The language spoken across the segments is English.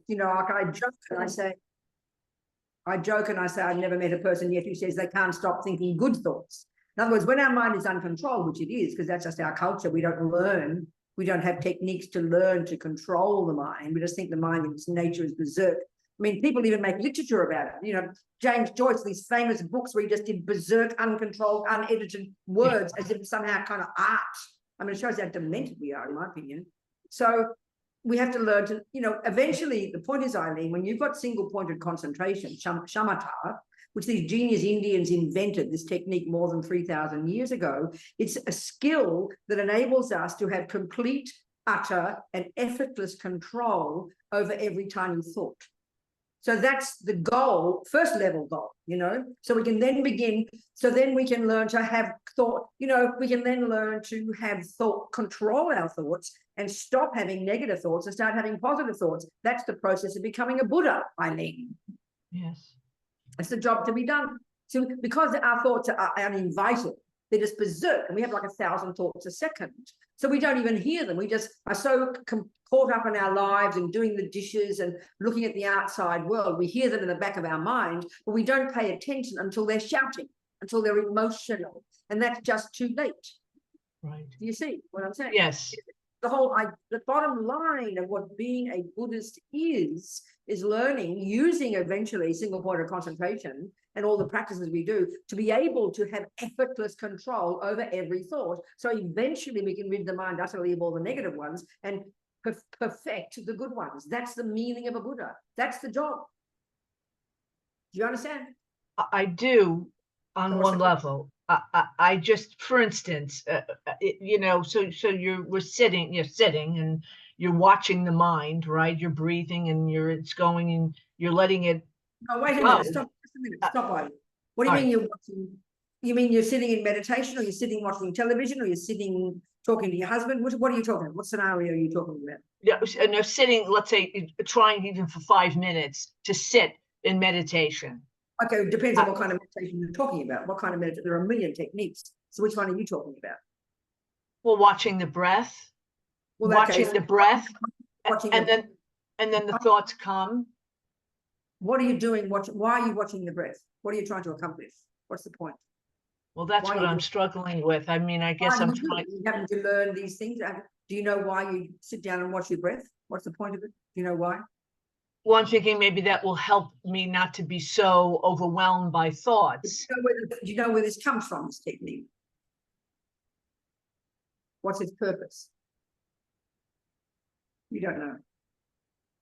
You know, like I joke and I say, I've never met a person yet who says they can't stop thinking good thoughts. In other words, when our mind is uncontrolled, which it is, because that's just our culture, we don't learn, we don't have techniques to learn to control the mind. We just think the mind in its nature is berserk. I mean, people even make literature about it. You know, James Joyce, these famous books where he just did berserk, uncontrolled, unedited words as if it's somehow kind of art. I mean, it shows how demented we are, in my opinion. So we have to learn to, you know, eventually the point is, Eileen, when you've got single pointed concentration, shamatha, which these genius Indians invented, this technique more than 3,000 years ago, it's a skill that enables us to have complete, utter, and effortless control over every tiny thought. So that's the goal, first level goal, you know, so we can then begin, so then we can learn to have thought, you know, we can then learn to have thought, control our thoughts and stop having negative thoughts and start having positive thoughts. That's the process of becoming a Buddha, Eileen. Yes. It's the job to be done. So because our thoughts are uninvited, they're just berserk, and we have like 1,000 thoughts a second. So we don't even hear them. We just are so caught up in our lives and doing the dishes and looking at the outside world. We hear them in the back of our mind, but we don't pay attention until they're shouting, until they're emotional. And that's just too late. Right. Do you see what I'm saying? Yes. The bottom line of what being a Buddhist is learning, using eventually single point of concentration and all the practices we do to be able to have effortless control over every thought. So eventually we can rid the mind utterly of all the negative ones and perfect the good ones. That's the meaning of a Buddha. That's the job. Do you understand? I do, on one level. I just, for instance, you know, so we're sitting, you're sitting and you're watching the mind, right? You're breathing and it's going and you're letting it. No, wait a minute. Stop. Just a minute. Stop. What do you mean you're watching? You mean you're sitting in meditation, or you're sitting watching television, or you're sitting talking to your husband? What are you talking about? What scenario are you talking about? Yeah, and they're sitting, let's say, trying even for 5 minutes to sit in meditation. Okay, it depends on what kind of meditation you're talking about. What kind of meditation? There are a million techniques. So which one are you talking about? Well, watching the breath. Well, watching the breath, and then the thoughts come. What are you doing? Why are you watching the breath? What are you trying to accomplish? What's the point? Well, that's what I'm struggling with. I mean, I guess I'm trying. You having to learn these things. Do you know why you sit down and watch your breath? What's the point of it? Do you know why? Well, I'm thinking maybe that will help me not to be so overwhelmed by thoughts. Do you know where this comes from, this technique? What's its purpose? You don't know.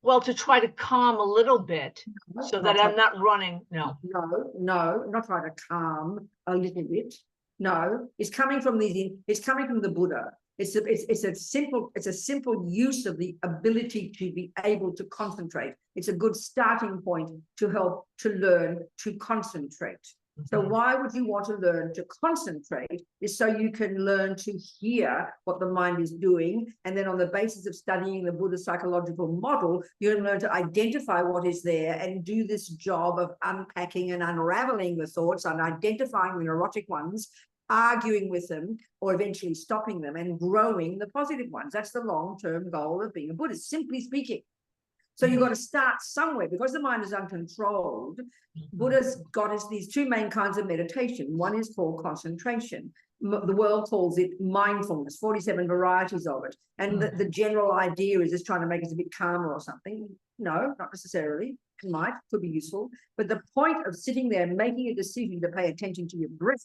Well, to try to calm a little bit so that I'm not running. No, not try to calm a little bit. No, it's coming from the Buddha. It's a simple use of the ability to be able to concentrate. It's a good starting point to help to learn to concentrate. So why would you want to learn to concentrate? Is so you can learn to hear what the mind is doing. And then on the basis of studying the Buddha psychological model, you learn to identify what is there and do this job of unpacking and unraveling the thoughts and identifying the neurotic ones, arguing with them, or eventually stopping them and growing the positive ones. That's the long-term goal of being a Buddhist, simply speaking. So you've got to start somewhere because the mind is uncontrolled. Buddha's got us these two main kinds of meditation. One is called concentration. The world calls it mindfulness, 47 varieties of it. And the general idea is just trying to make us a bit calmer or something. No, not necessarily. It could be useful. But the point of sitting there and making a decision to pay attention to your breath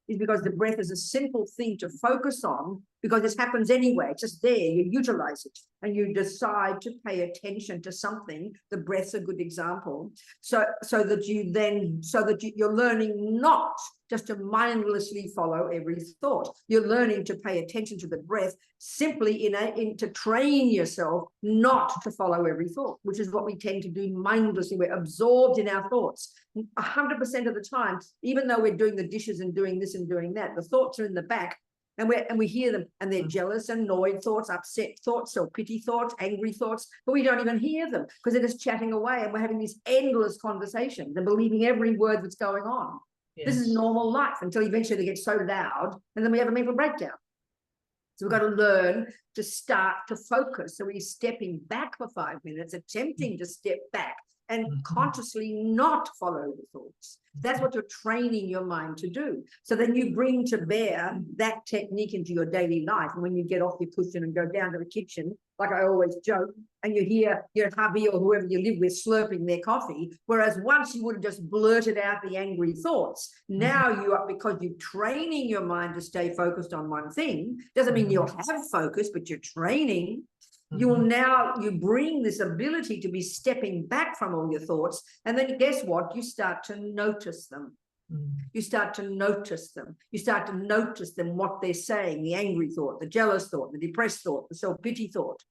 is because the breath is a simple thing to focus on because this happens anyway. It's just there. You utilize it and you decide to pay attention to something. The breath's a good example. So that you're learning not just to mindlessly follow every thought. You're learning to pay attention to the breath simply to train yourself not to follow every thought, which is what we tend to do mindlessly. We're absorbed in our thoughts 100% of the time, even though we're doing the dishes and doing this and doing that. The thoughts are in the back and we hear them and they're jealous, annoyed thoughts, upset thoughts, or pity thoughts, angry thoughts, but we don't even hear them because they're just chatting away and we're having these endless conversations and believing every word that's going on. Yes. This is normal life until eventually they get so loud and then we have a mental breakdown. So we've got to learn to start to focus. So we're stepping back for 5 minutes, attempting to step back and consciously not follow the thoughts. That's what you're training your mind to do. So then you bring to bear that technique into your daily life. And when you get off your cushion and go down to the kitchen, like I always joke, and you hear your hubby or whoever you live with slurping their coffee, whereas once you would have just blurted out the angry thoughts, now you are, because you're training your mind to stay focused on one thing, doesn't mean you'll have focus, but you're training. You bring this ability to be stepping back from all your thoughts, and then guess what? You start to notice them. You start to notice them. You start to notice them, what they're saying, the angry thought, the jealous thought, the depressed thought, the self-pity thought.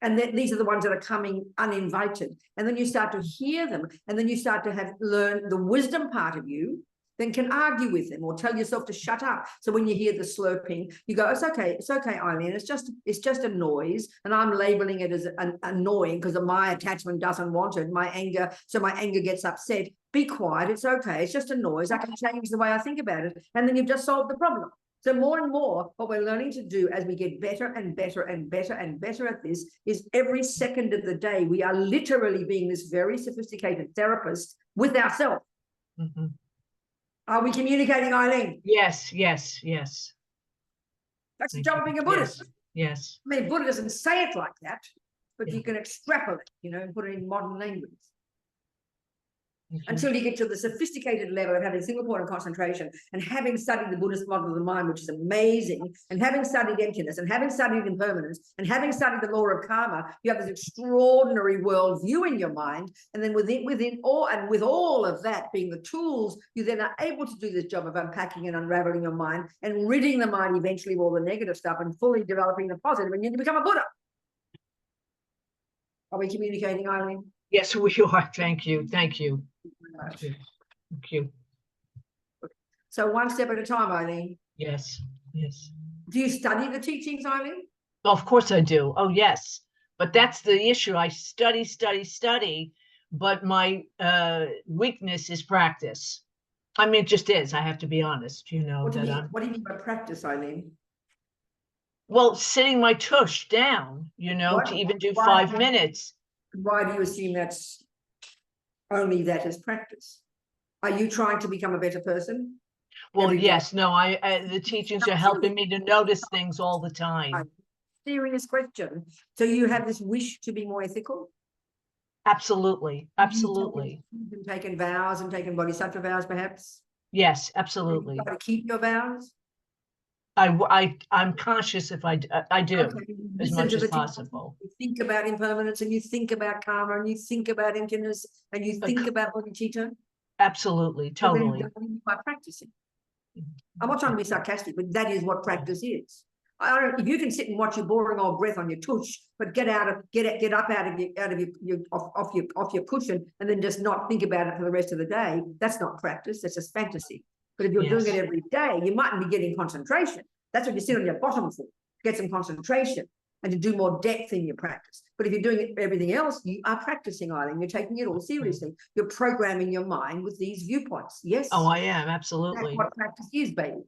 And then these are the ones that are coming uninvited. And then you start to hear them, and then you start to learn the wisdom part of you, then can argue with them or tell yourself to shut up. So when you hear the slurping, you go, it's okay, Eileen, it's just a noise, and I'm labeling it as annoying because my attachment doesn't want it, my anger gets upset. Be quiet, it's okay, it's just a noise. I can change the way I think about it, and then you've just solved the problem. So more and more, what we're learning to do as we get better and better and better and better at this is every second of the day, we are literally being this very sophisticated therapist with ourselves. Are we communicating, Eileen? Yes. That's the job of being a Buddhist. Yes. I mean, Buddha doesn't say it like that, but you can extrapolate, and put it in modern language. Until you get to the sophisticated level of having single point of concentration and having studied the Buddhist model of the mind, which is amazing, and having studied emptiness and having studied impermanence and having studied the law of karma, you have this extraordinary world view in your mind. And then with all of that being the tools, you then are able to do this job of unpacking and unraveling your mind and ridding the mind eventually of all the negative stuff and fully developing the positive, and you become a Buddha. Are we communicating, Eileen? Yes, we are. Thank you. Thank you. Thank you. So one step at a time, Eileen. Yes. Do you study the teachings, Eileen? Of course I do. Oh, yes. But that's the issue. I study, but my weakness is practice. I mean, it just is. I have to be honest, What do you mean by practice, Eileen? Well, sitting my tush down, to even do 5 minutes. Why do you assume that's only that as practice? Are you trying to become a better person? Well, yes, no, the teachings are helping me to notice things all the time. Serious question. So you have this wish to be more ethical? Absolutely. You've taken vows and taken bodhisattva vows, perhaps? Yes, absolutely. You try to keep your vows? I'm conscious if I do, Okay. as much as possible. You think about impermanence, and you think about karma, and you think about emptiness, and you think about bodhicitta. Absolutely, totally. By practicing. I'm not trying to be sarcastic, but that is what practice is. I don't. If you can sit and watch your boring old breath on your tush, but get up out of your cushion, and then just not think about it for the rest of the day, that's not practice. That's just fantasy. But if you're doing it every day, you mightn't be getting concentration. That's what you sit on your bottom for, get some concentration and to do more depth in your practice. But if you're doing everything else, you are practicing, Eileen. You're taking it all seriously. You're programming your mind with these viewpoints. Yes. Oh, I am. Absolutely. That's what practice is, baby.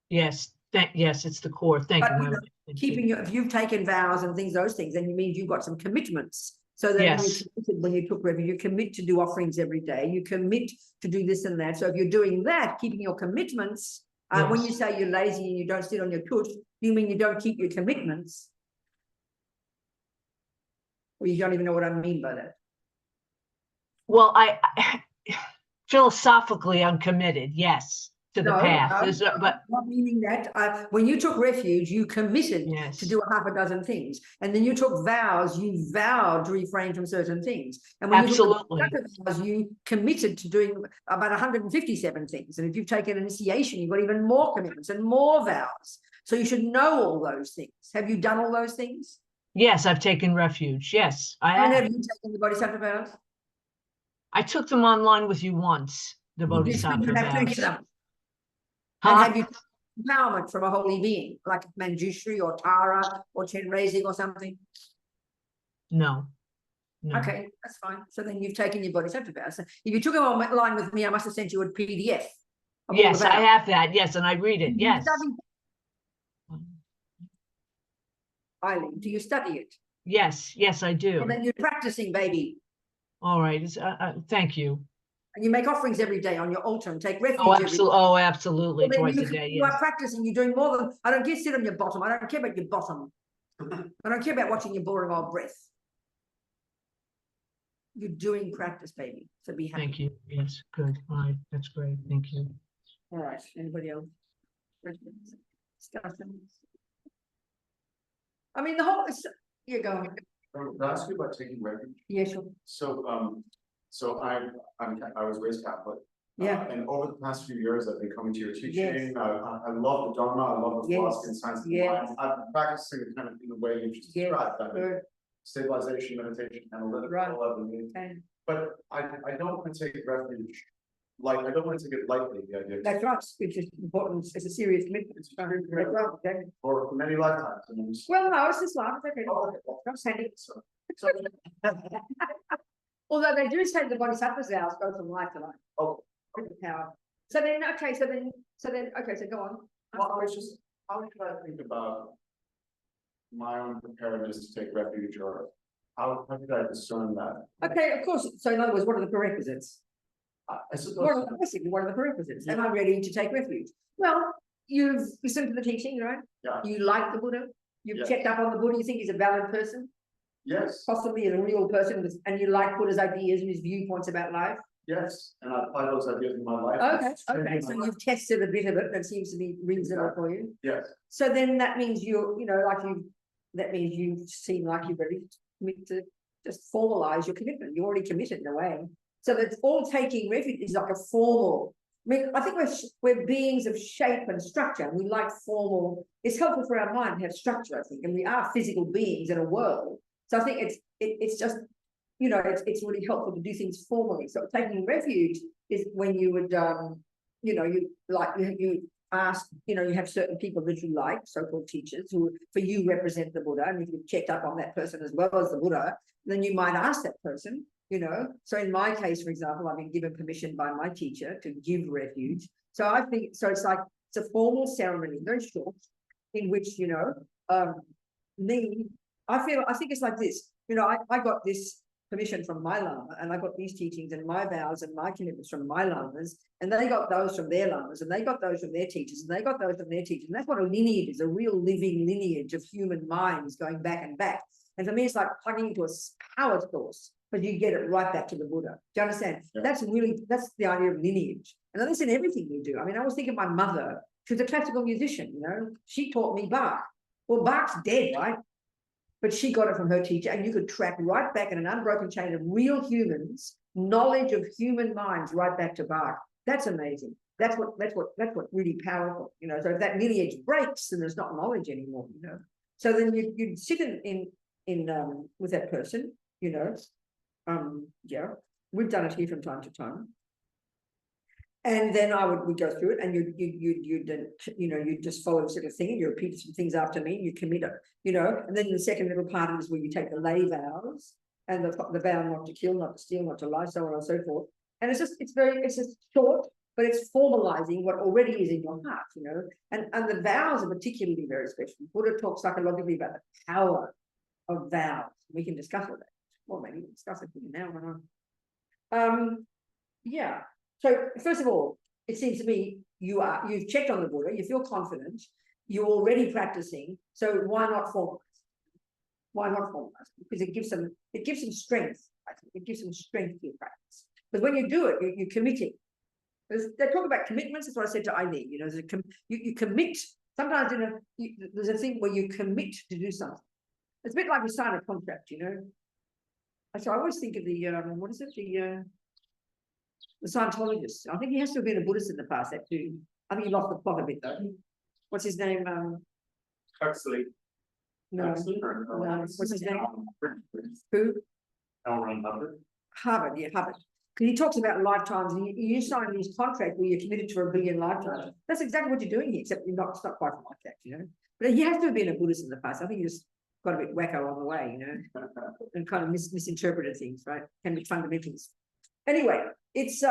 Yes. Yes, it's the core. Thank you. If you've taken vows and those things, then it means you've got some commitments. So that when you took refuge, you commit to do offerings every day. You commit to do this and that. So if you're doing that, keeping your commitments, when you say you're lazy and you don't sit on your tush, you mean you don't keep your commitments? Or you don't even know what I mean by that? Well, I philosophically, I'm committed, yes, to the path. But not meaning that. When you took refuge, you committed to do a half a dozen things, and then you took vows. You vowed to refrain from certain things, and when you took vows, you committed to doing about 157 things. And if you've taken initiation, you've got even more commitments and more vows. So you should know all those things. Have you done all those things? Yes, I've taken refuge. Yes, I have. And have you taken the bodhisattva vows? I took them online with you once. The bodhisattva vows. And have you empowerment from a holy being like Manjushri or Tara or Chenrezig or something? No. Okay, that's fine. So then you've taken your bodhisattva vows. So if you took them online with me, I must have sent you a PDF. Yes, I have that. Yes, and I read it. Yes. Eileen? Do you study it? Yes, yes, I do. And then you're practicing, baby. All right. Thank you. And you make offerings every day on your altar and take refuge Oh, every day. absolutely. Oh, absolutely. Well, then Twice a day. you are Yes. practicing, you're doing more than, I don't care, sit on your bottom. I don't care about your bottom. I don't care about watching your boring old breath. You're doing practice, baby. So be happy. Thank you. Yes. Good. All right. That's great. Thank you. All right. Anybody else? Discussions? I mean, the whole, you're going. Can I ask you about taking refuge? Yeah, sure. So I was raised Catholic. Yeah. And over the past few years, I've been coming to your teaching. Yes. I love the Dharma. I love the Yes. philosophy and science of the Yes. mind. I've been practicing it kind of in the way you just Yes. described. That Good. stabilization, meditation, analytical Right. level. Okay. But I don't want to take refuge. Like, I don't want to take it lightly, the idea. That's right. It's just important. It's a serious commitment. It's very That's committed right. Okay. for many lifetimes. I mean, Well, no, it's just life. It's okay. oh, okay. Don't panic. So, Although they do say the bodhisattva's vows go from life to life. oh, Power. So then, okay, so then, okay, so go on. well, I was just, how should I think about my own preparedness to take refuge, or how did I discern that? Okay, of course. So in other words, what are the prerequisites? I suppose. What are the prerequisites? Am I ready to take refuge? Well, you've listened to the teaching, right? Yeah. You like the Buddha. You've Yes. checked up on the Buddha. You think he's a valid person, Yes, possibly a real person, and you like Buddha's ideas and his viewpoints about life. yes, and I apply those ideas in my life. Okay, okay. So you've tested a bit of it. That seems to be reasonable for you. Yes, So then that means that means you seem like you're ready to commit to just formalize your commitment. You're already committed in a way. So that's all taking refuge is like a formal. I mean, I think we're beings of shape and structure, and we like formal. It's helpful for our mind to have structure, I think, and we are physical beings in a world. So I think it's just, it's really helpful to do things formally. So taking refuge is when you would, you ask, you have certain people that you like, so-called teachers, who for you represent the Buddha, and if you've checked up on that person as well as the Buddha, then you might ask that person. So in my case, for example, I've been given permission by my teacher to give refuge. So I think, so it's a formal ceremony, very short, in which, I think it's like this, I got this permission from my Lama, and I got these teachings and my vows and my commitments from my Lamas, and they got those from their Lamas, and they got those from their teachers, and they got those from their teachers. And that's what a lineage is, a real living lineage of human minds going back and back. And for me, it's like plugging into a power source, but you get it right back to the Buddha. Do you understand? Yeah. That's the idea of lineage. And that's in everything we do. I mean, I was thinking of my mother. She was a classical musician, She taught me Bach. Well, Bach's dead, right? But she got it from her teacher, and you could track right back in an unbroken chain of real humans, knowledge of human minds right back to Bach. That's amazing. That's what really powerful, So if that lineage breaks, then there's not knowledge anymore, So then you'd sit in with that person, we've done it here from time to time. And then we'd go through it, and you'd just follow sort of thing, and you repeat some things after me, and you commit it, and then the second little part is where you take the lay vows, and the vow not to kill, not to steal, not to lie, so on and so forth. And it's just short, but it's formalizing what already is in your heart, and the vows are particularly very special. Buddha talks psychologically about the power of vows. We can discuss all that. Well, maybe we'll discuss it now. Yeah. So first of all, it seems to me you've checked on the Buddha, you feel confident, you're already practicing. So why not formalize? Why not formalize? Because it gives them strength. I think it gives them strength to your practice. Because when you do it, you're committing. They talk about commitments. That's what I said to Eileen. You commit. Sometimes there's a thing where you commit to do something. It's a bit like you sign a contract, So I always think of the Scientologist. I think he has to have been a Buddhist in the past, that too. I think he lost the plot a bit, though. What's his name? Huxley. No. What's his name? Who? Harvard, yeah, Harvard. Because he talks about lifetimes, and you sign this contract where you're committed to 1 billion lifetimes. That's exactly what you're doing here, except it's not quite like that, But he has to have been a Buddhist in the past. I think he just got a bit wacko on the way, and kind of misinterpreted things, right? Can be fundamentals. Anyway, it's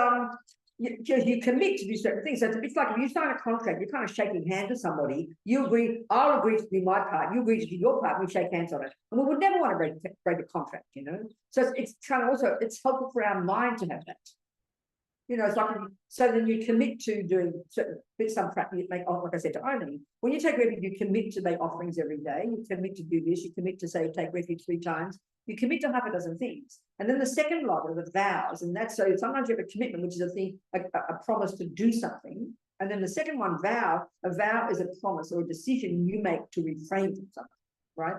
you commit to do certain things. So it's like if you sign a contract, you're kind of shaking hands with somebody. You agree, I'll agree to do my part, you agree to do your part, we shake hands on it. And we would never want to break a contract, you know. So it's kind of also, it's helpful for our mind to have that. You know, it's like, so then you commit to doing certain bits, some practice, like I said to Eileen, when you take refuge, you commit to make offerings every day, you commit to do this, you commit to say, take refuge 3 times, you commit to half a dozen things. And then the second lot are the vows, and that's, so sometimes you have a commitment, which is a thing, a promise to do something. And then the second one, a vow is a promise or a decision you make to refrain from something, right?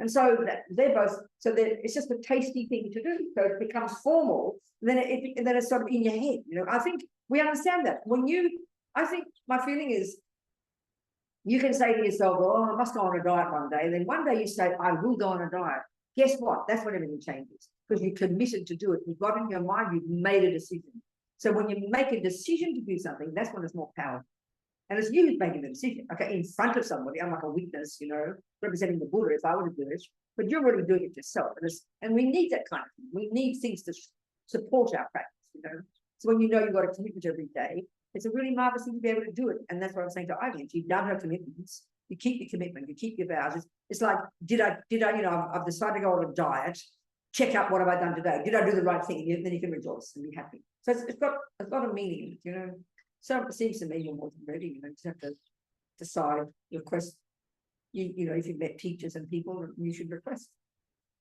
And so they're both, so it's just a tasty thing to do. So it becomes formal, and then it's sort of in your head. You know, I think we understand that. I think my feeling is, you can say to yourself, "Oh, I must go on a diet one day." And then one day you say, "I will go on a diet." Guess what? That's when everything changes, because you committed to do it. You've got in your mind, you've made a decision. So when you make a decision to do something, that's when it's more powerful. And it's you who's making the decision. Okay, in front of somebody, I'm like a witness, you know, representing the Buddha if I were to do it, but you're already doing it yourself. And we need that kind of thing. We need things to support our practice, you know. So when you know you've got a commitment every day, it's a really marvelous thing to be able to do it. And that's what I'm saying to Eileen. She's done her commitments. You keep your commitment, you keep your vows. It's like, did I, you know, I've decided to go on a diet. Check out what have I done today? Did I do the right thing? And then you can rejoice and be happy. So it's got a lot of meaning, you know. So it seems to me you're more than ready, you know, just have to decide, request, you know, if you've met teachers and people, you should request.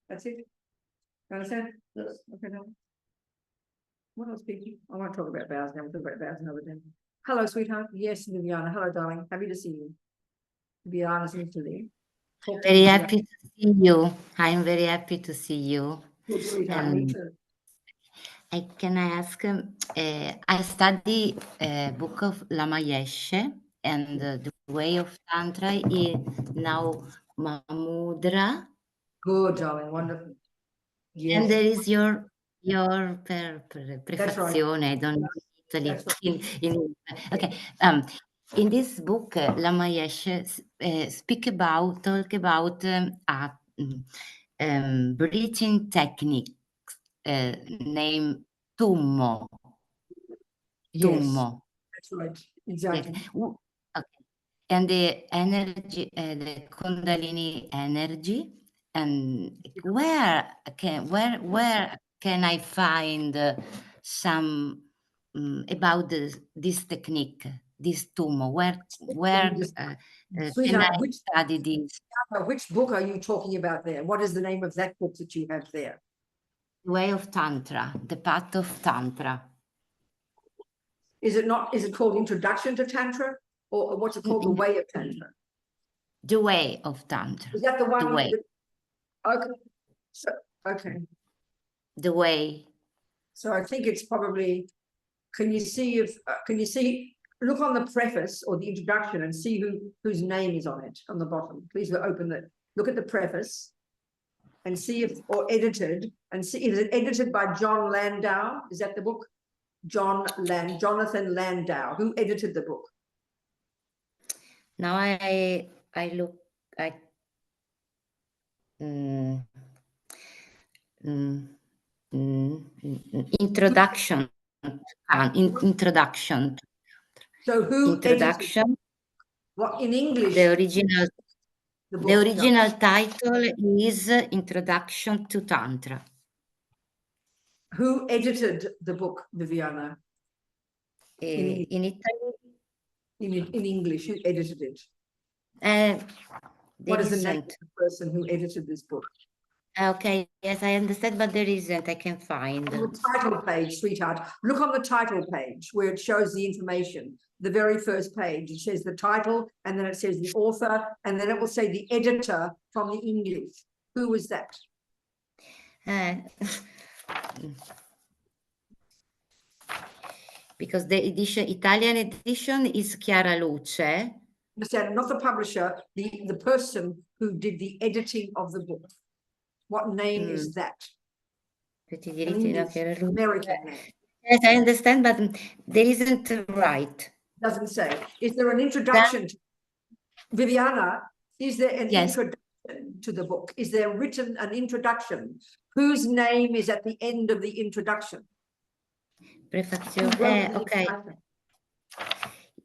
That's it. You understand? Yes. Okay, now. What else, people? I won't talk about vows now, we'll talk about vows another day. Hello, sweetheart. Yes, Viviana. Hello, darling. Happy to see you. Viviana's in Italy. Very happy to see you. I'm very happy to see you. Good, sweetheart. Me too. Can I ask? I study book of Lama Yeshe, and the way of Tantra is now Mahamudra. Good, darling. Wonderful. Yes. And there is your prefazione. right. I don't know Italy. That's right. Okay. In this book, Lama Yeshe talk about breathing technique named Tummo. Yes, Tummo. that's right. Exactly. Yes. Okay. And the energy, the Kundalini energy, and where can I find some about this technique, this Tummo? Where can I study this? Which book are you talking about there? What is the name of that book that you have there? Way of Tantra, the path of Tantra. Is it called Introduction to Tantra, or what's it called? The Way of Tantra? The Way of Tantra. Is that the one? The Way. Okay. So, okay. The Way. So I think it's probably, can you see, look on the preface or the introduction and see whose name is on it on the bottom. Please look at the preface and see if, or edited, and see if it's edited by John Landau. Is that the book? Jonathan Landau. Who edited the book? Now I look at introduction. Introduction. So who introduction? Edited? What in English? The original. The original title is Introduction to Tantra. Who edited the book, Viviana? In Italy? In English, who edited it? What is the name of the person who edited this book? Okay, yes, I understand, but there isn't. I can find. On the title page, sweetheart. Look on the title page where it shows the information. The very first page, it says the title, and then it says the author, and then it will say the editor from the English. Who was that? Because the Italian edition is Chiara Luce. Understand, not the publisher, the person who did the editing of the book. What name is that? American name. Yes, I understand, but there isn't right. Doesn't say. Is there an introduction? Viviana, is there an introduction to the book? Is there written an introduction? Whose name is at the end of the introduction? Prefazione. Who wrote Okay. the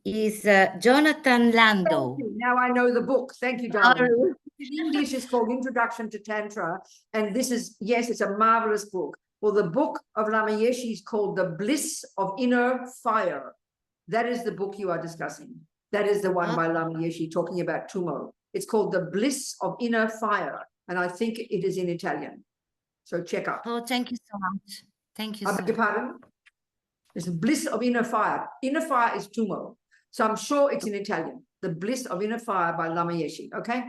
Is Jonathan Thank Lando. you. Now I know the book. Thank you, darling. In English, it's called Introduction to Tantra. And this is, yes, it's a marvelous book. Well, the book of Lama Yeshe is called The Bliss of Inner Fire. That is the book you are discussing. That is the one by Lama Yeshe talking about Tumo. It's called The Bliss of Inner Fire. And I think it is in Italian. So check out. Oh, thank you so much. Thank you I so beg your much. pardon? It's the bliss of inner fire. Inner fire is Tumo. So I'm sure it's in Italian. The Bliss of Inner Fire by Lama Yeshe. Okay?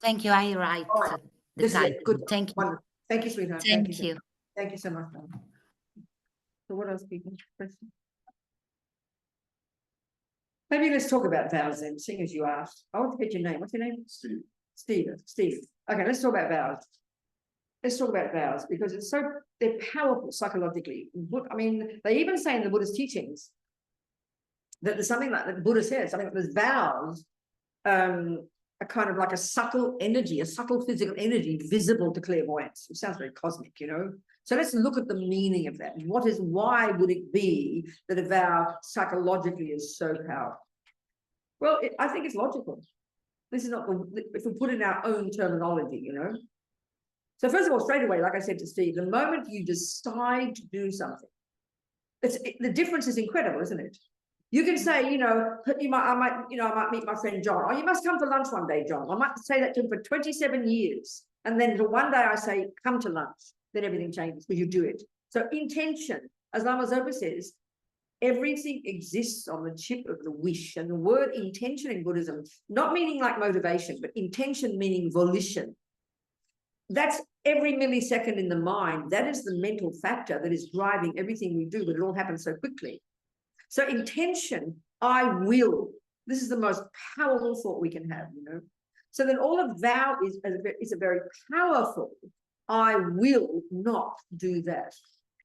Thank you. I write All right. the This is title. it. Good. Thank you. Wonderful. Thank you, sweetheart. Thank you. Thank you so much. Darling. So what else, people? Maybe let's talk about vows then, seeing as you asked. I want to get your name. What's your name? Steve. Steve. Okay, let's talk about vows. Let's talk about vows because they're powerful psychologically. I mean, they even say in the Buddhist teachings that there's something like the Buddha says, something like there's vows are kind of like a subtle energy, a subtle physical energy visible to clairvoyance. It sounds very cosmic, you know. So let's look at the meaning of that. Why would it be that a vow psychologically is so powerful? Well, I think it's logical. This is not if we put in our own terminology, you know. So first of all, straight away, like I said to Steve, the moment you decide to do something, the difference is incredible, isn't it? You can say, you know, I might meet my friend John. Oh, you must come for lunch one day, John. I might say that to him for 27 years. And then one day I say, come to lunch. Then everything changes because you do it. So intention, as Lama Zopa says, everything exists on the chip of the wish. And the word intention in Buddhism, not meaning like motivation, but intention meaning volition. That's every millisecond in the mind. That is the mental factor that is driving everything we do, but it all happens so quickly. So intention, I will. This is the most powerful thought we can have, you know. So then all of vow is a very powerful, I will not do that.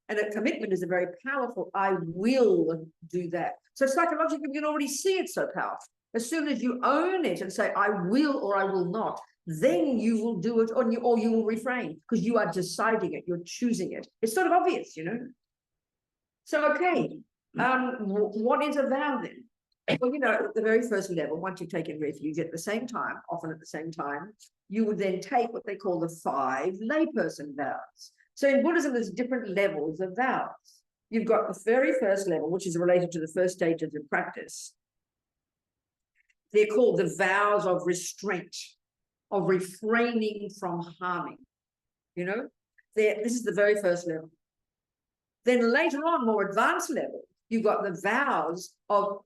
And a commitment is a very powerful, I will do that. So psychologically, you can already see it so powerful. As soon as you own it and say, I will or I will not, then you will do it or you will refrain because you are deciding it, you're choosing it. It's sort of obvious, you know. So, okay, what is a vow then? Well, you know, at the very first level, once you've taken refuge at the same time, often at the same time, you would then take what they call the 5 layperson vows. So in Buddhism, there's different levels of vows. You've got the very first level, which is related to the first stages of practice. They're called the vows of restraint, of refraining from harming. You know, this is the very first level. Then later on, more advanced level, you've got the vows of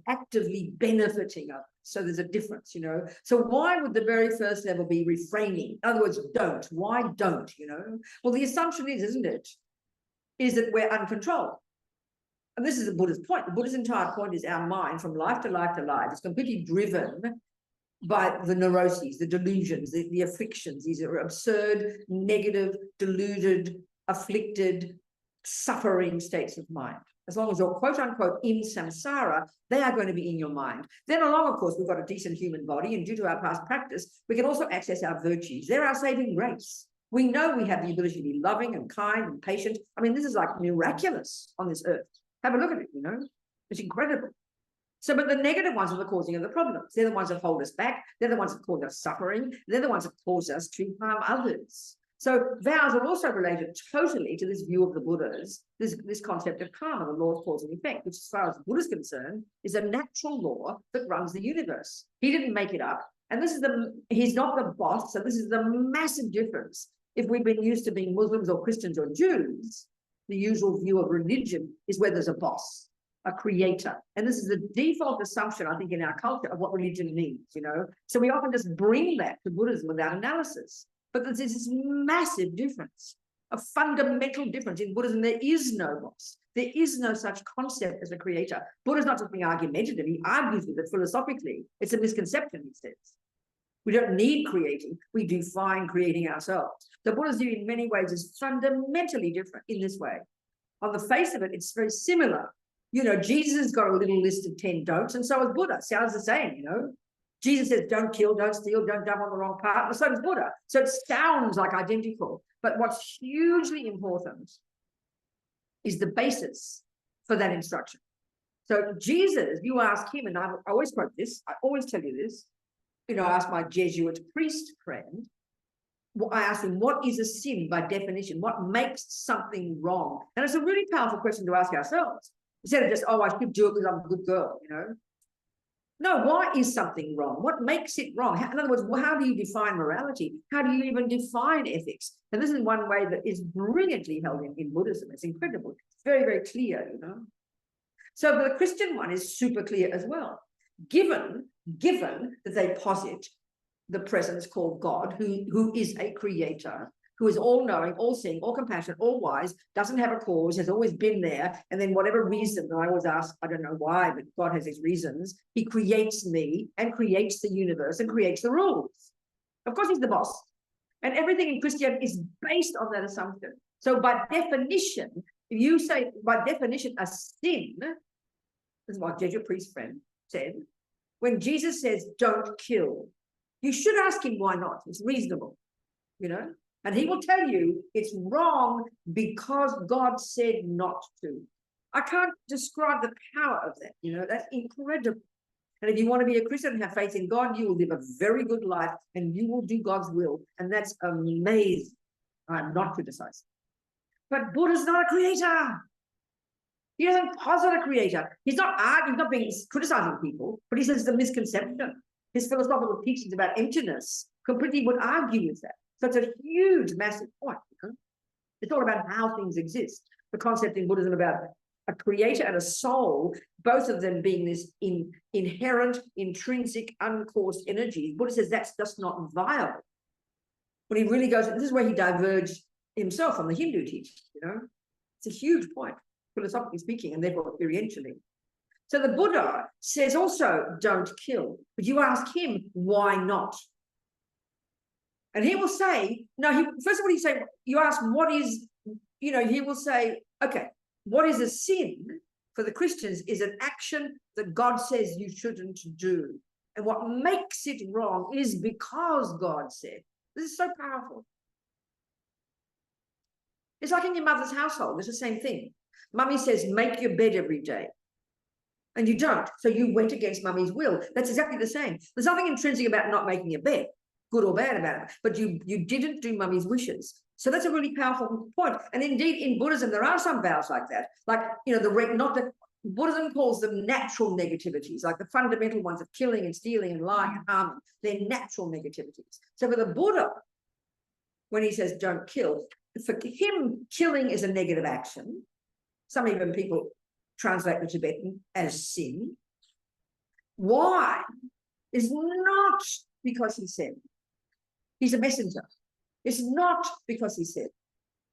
actively benefiting others. So there's a difference, you know. So why would the very first level be refraining? In other words, don't. Why don't, you know? Well, the assumption is, isn't it, is that we're uncontrolled. And this is the Buddha's point. The Buddha's entire point is our mind from life to life to life is completely driven by the neuroses, the delusions, the afflictions. These are absurd, negative, deluded, afflicted, suffering states of mind. As long as you're quote unquote in samsara, they are going to be in your mind. Then along, of course, we've got a decent human body, and due to our past practice, we can also access our virtues. They're our saving grace. We know we have the ability to be loving and kind and patient. I mean, this is like miraculous on this earth. Have a look at it, you know, it's incredible. So, but the negative ones are the causing of the problems. They're the ones that hold us back. They're the ones that cause us suffering. They're the ones that cause us to harm others. So vows are also related totally to this view of the Buddhas, this concept of karma, the law of cause and effect, which as far as the Buddha is concerned, is a natural law that runs the universe. He didn't make it up. And this is he's not the boss. So this is the massive difference. If we've been used to being Muslims or Christians or Jews, the usual view of religion is where there's a boss, a creator. And this is the default assumption, I think, in our culture of what religion means, you know. So we often just bring that to Buddhism without analysis. But there's this massive difference, a fundamental difference. In Buddhism, there is no boss. There is no such concept as a creator. Buddha's not just being argumentative. He argues with it philosophically. It's a misconception, he says. We don't need creating. We do fine creating ourselves. The Buddha's view in many ways is fundamentally different in this way. On the face of it, it's very similar. You know, Jesus has got a little list of 10 don'ts, and so has Buddha. Sounds the same, you know. Jesus says, don't kill, don't steal, don't jump on the wrong path. And so does Buddha. So it sounds like identical. But what's hugely important is the basis for that instruction. So Jesus, you ask him, and I always quote this, I always tell you this, you know, I asked my Jesuit priest friend, I asked him, what is a sin by definition? What makes something wrong? And it's a really powerful question to ask ourselves. Instead of just, oh, I should do it because I'm a good girl, you know. No, why is something wrong? What makes it wrong? In other words, how do you define morality? How do you even define ethics? And this is one way that is brilliantly held in Buddhism. It's incredible. It's very, very clear, you know. So the Christian one is super clear as well. Given that they posit the presence called God, who is a creator, who is all-knowing, all-seeing, all-compassionate, all-wise, doesn't have a cause, has always been there, and then whatever reason, and I always ask, I don't know why, but God has his reasons, he creates me and creates the universe and creates the rules. Of course, he's the boss. And everything in Christianity is based on that assumption. So by definition, if you say, by definition, a sin, this is what Jesuit priest friend said, when Jesus says, don't kill, you should ask him why not. It's reasonable, you know? And he will tell you it's wrong because God said not to. I can't describe the power of that, you know, that's incredible. And if you want to be a Christian and have faith in God, you will live a very good life and you will do God's will. And that's amazing. I'm not criticizing. But Buddha's not a creator. He doesn't posit a creator. He's not being criticizing people, but he says it's a misconception. His philosophical teachings about emptiness completely would argue with that. So it's a huge, massive point. You know? It's all about how things exist. The concept in Buddhism about a creator and a soul, both of them being this inherent, intrinsic, uncaused energy. Buddha says that's just not viable. When he really goes, this is where he diverged himself from the Hindu teaching, you know. It's a huge point, philosophically speaking, and therefore experientially. So the Buddha says also, don't kill. But you ask him, why not? And he will say, no, first of all, you ask, what is, you know, he will say, okay, what is a sin for the Christians is an action that God says you shouldn't do. And what makes it wrong is because God said. This is so powerful. It's like in your mother's household. It's the same thing. Mummy says, make your bed every day. And you don't. So you went against mummy's will. That's exactly the same. There's nothing intrinsic about not making your bed, good or bad about it, but you didn't do mummy's wishes. So that's a really powerful point. And indeed, in Buddhism, there are some vows like that. Like, you know, Buddhism calls them natural negativities, like the fundamental ones of killing and stealing and lying and harming. They're natural negativities. So for the Buddha, when he says don't kill, for him, killing is a negative action. Some even people translate the Tibetan as sin. Why? Is not because he said. He's a messenger. It's not because he said.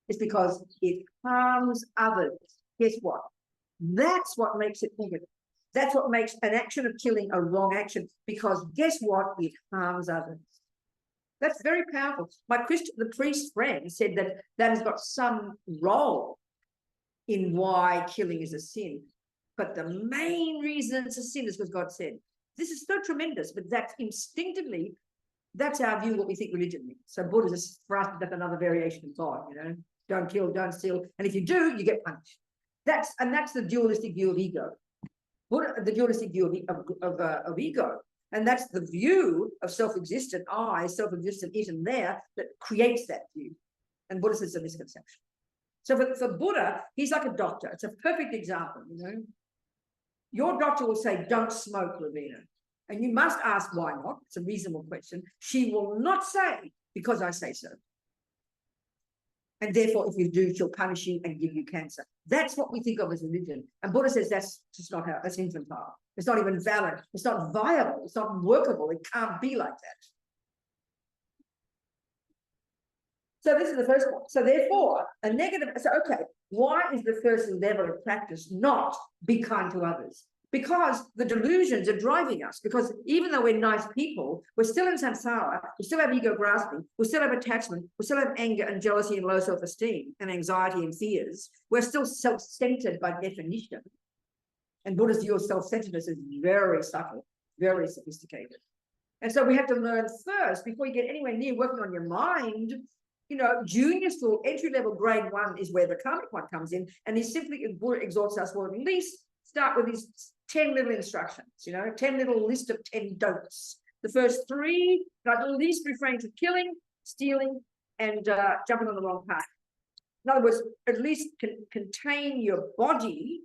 It's because it harms others. Guess what? That's what makes it negative. That's what makes an action of killing a wrong action, because guess what? It harms others. That's very powerful. The priest friend said that has got some role in why killing is a sin. But the main reason it's a sin is because God said. This is so tremendous, but that's instinctively, that's our view of what we think religion means. So Buddha is, for us, that's another variation of God, you know. Don't kill, don't steal. And if you do, you get punished. That's the dualistic view of ego. Buddha, the dualistic view of ego. And that's the view of self-existent I, self-existent it and there, that creates that view. And Buddha says it's a misconception. So for Buddha, he's like a doctor. It's a perfect example, you know. Your doctor will say, don't smoke, Robina. And you must ask why not. It's a reasonable question. She will not say, because I say so. And therefore, if you do, she'll punish you and give you cancer. That's what we think of as religion. And Buddha says that's just not how, that's infantile. It's not even valid. It's not viable. It's not workable. It can't be like that. So this is the first one. So therefore, a negative, so okay, why is the first level of practice not be kind to others? Because the delusions are driving us. Because even though we're nice people, we're still in samsara, we still have ego grasping, we still have attachment, we still have anger and jealousy and low self-esteem and anxiety and fears. We're still self-centered by definition. And Buddha's view of self-centeredness is very subtle, very sophisticated. And so we have to learn first, before you get anywhere near working on your mind, junior school, entry-level grade 1 is where the karmic one comes in, and he simply exhorts us, well, at least start with these 10 little instructions, 10 little list of 10 don'ts. The first 3, at least refrain from killing, stealing, and jumping on the wrong path. In other words, at least contain your body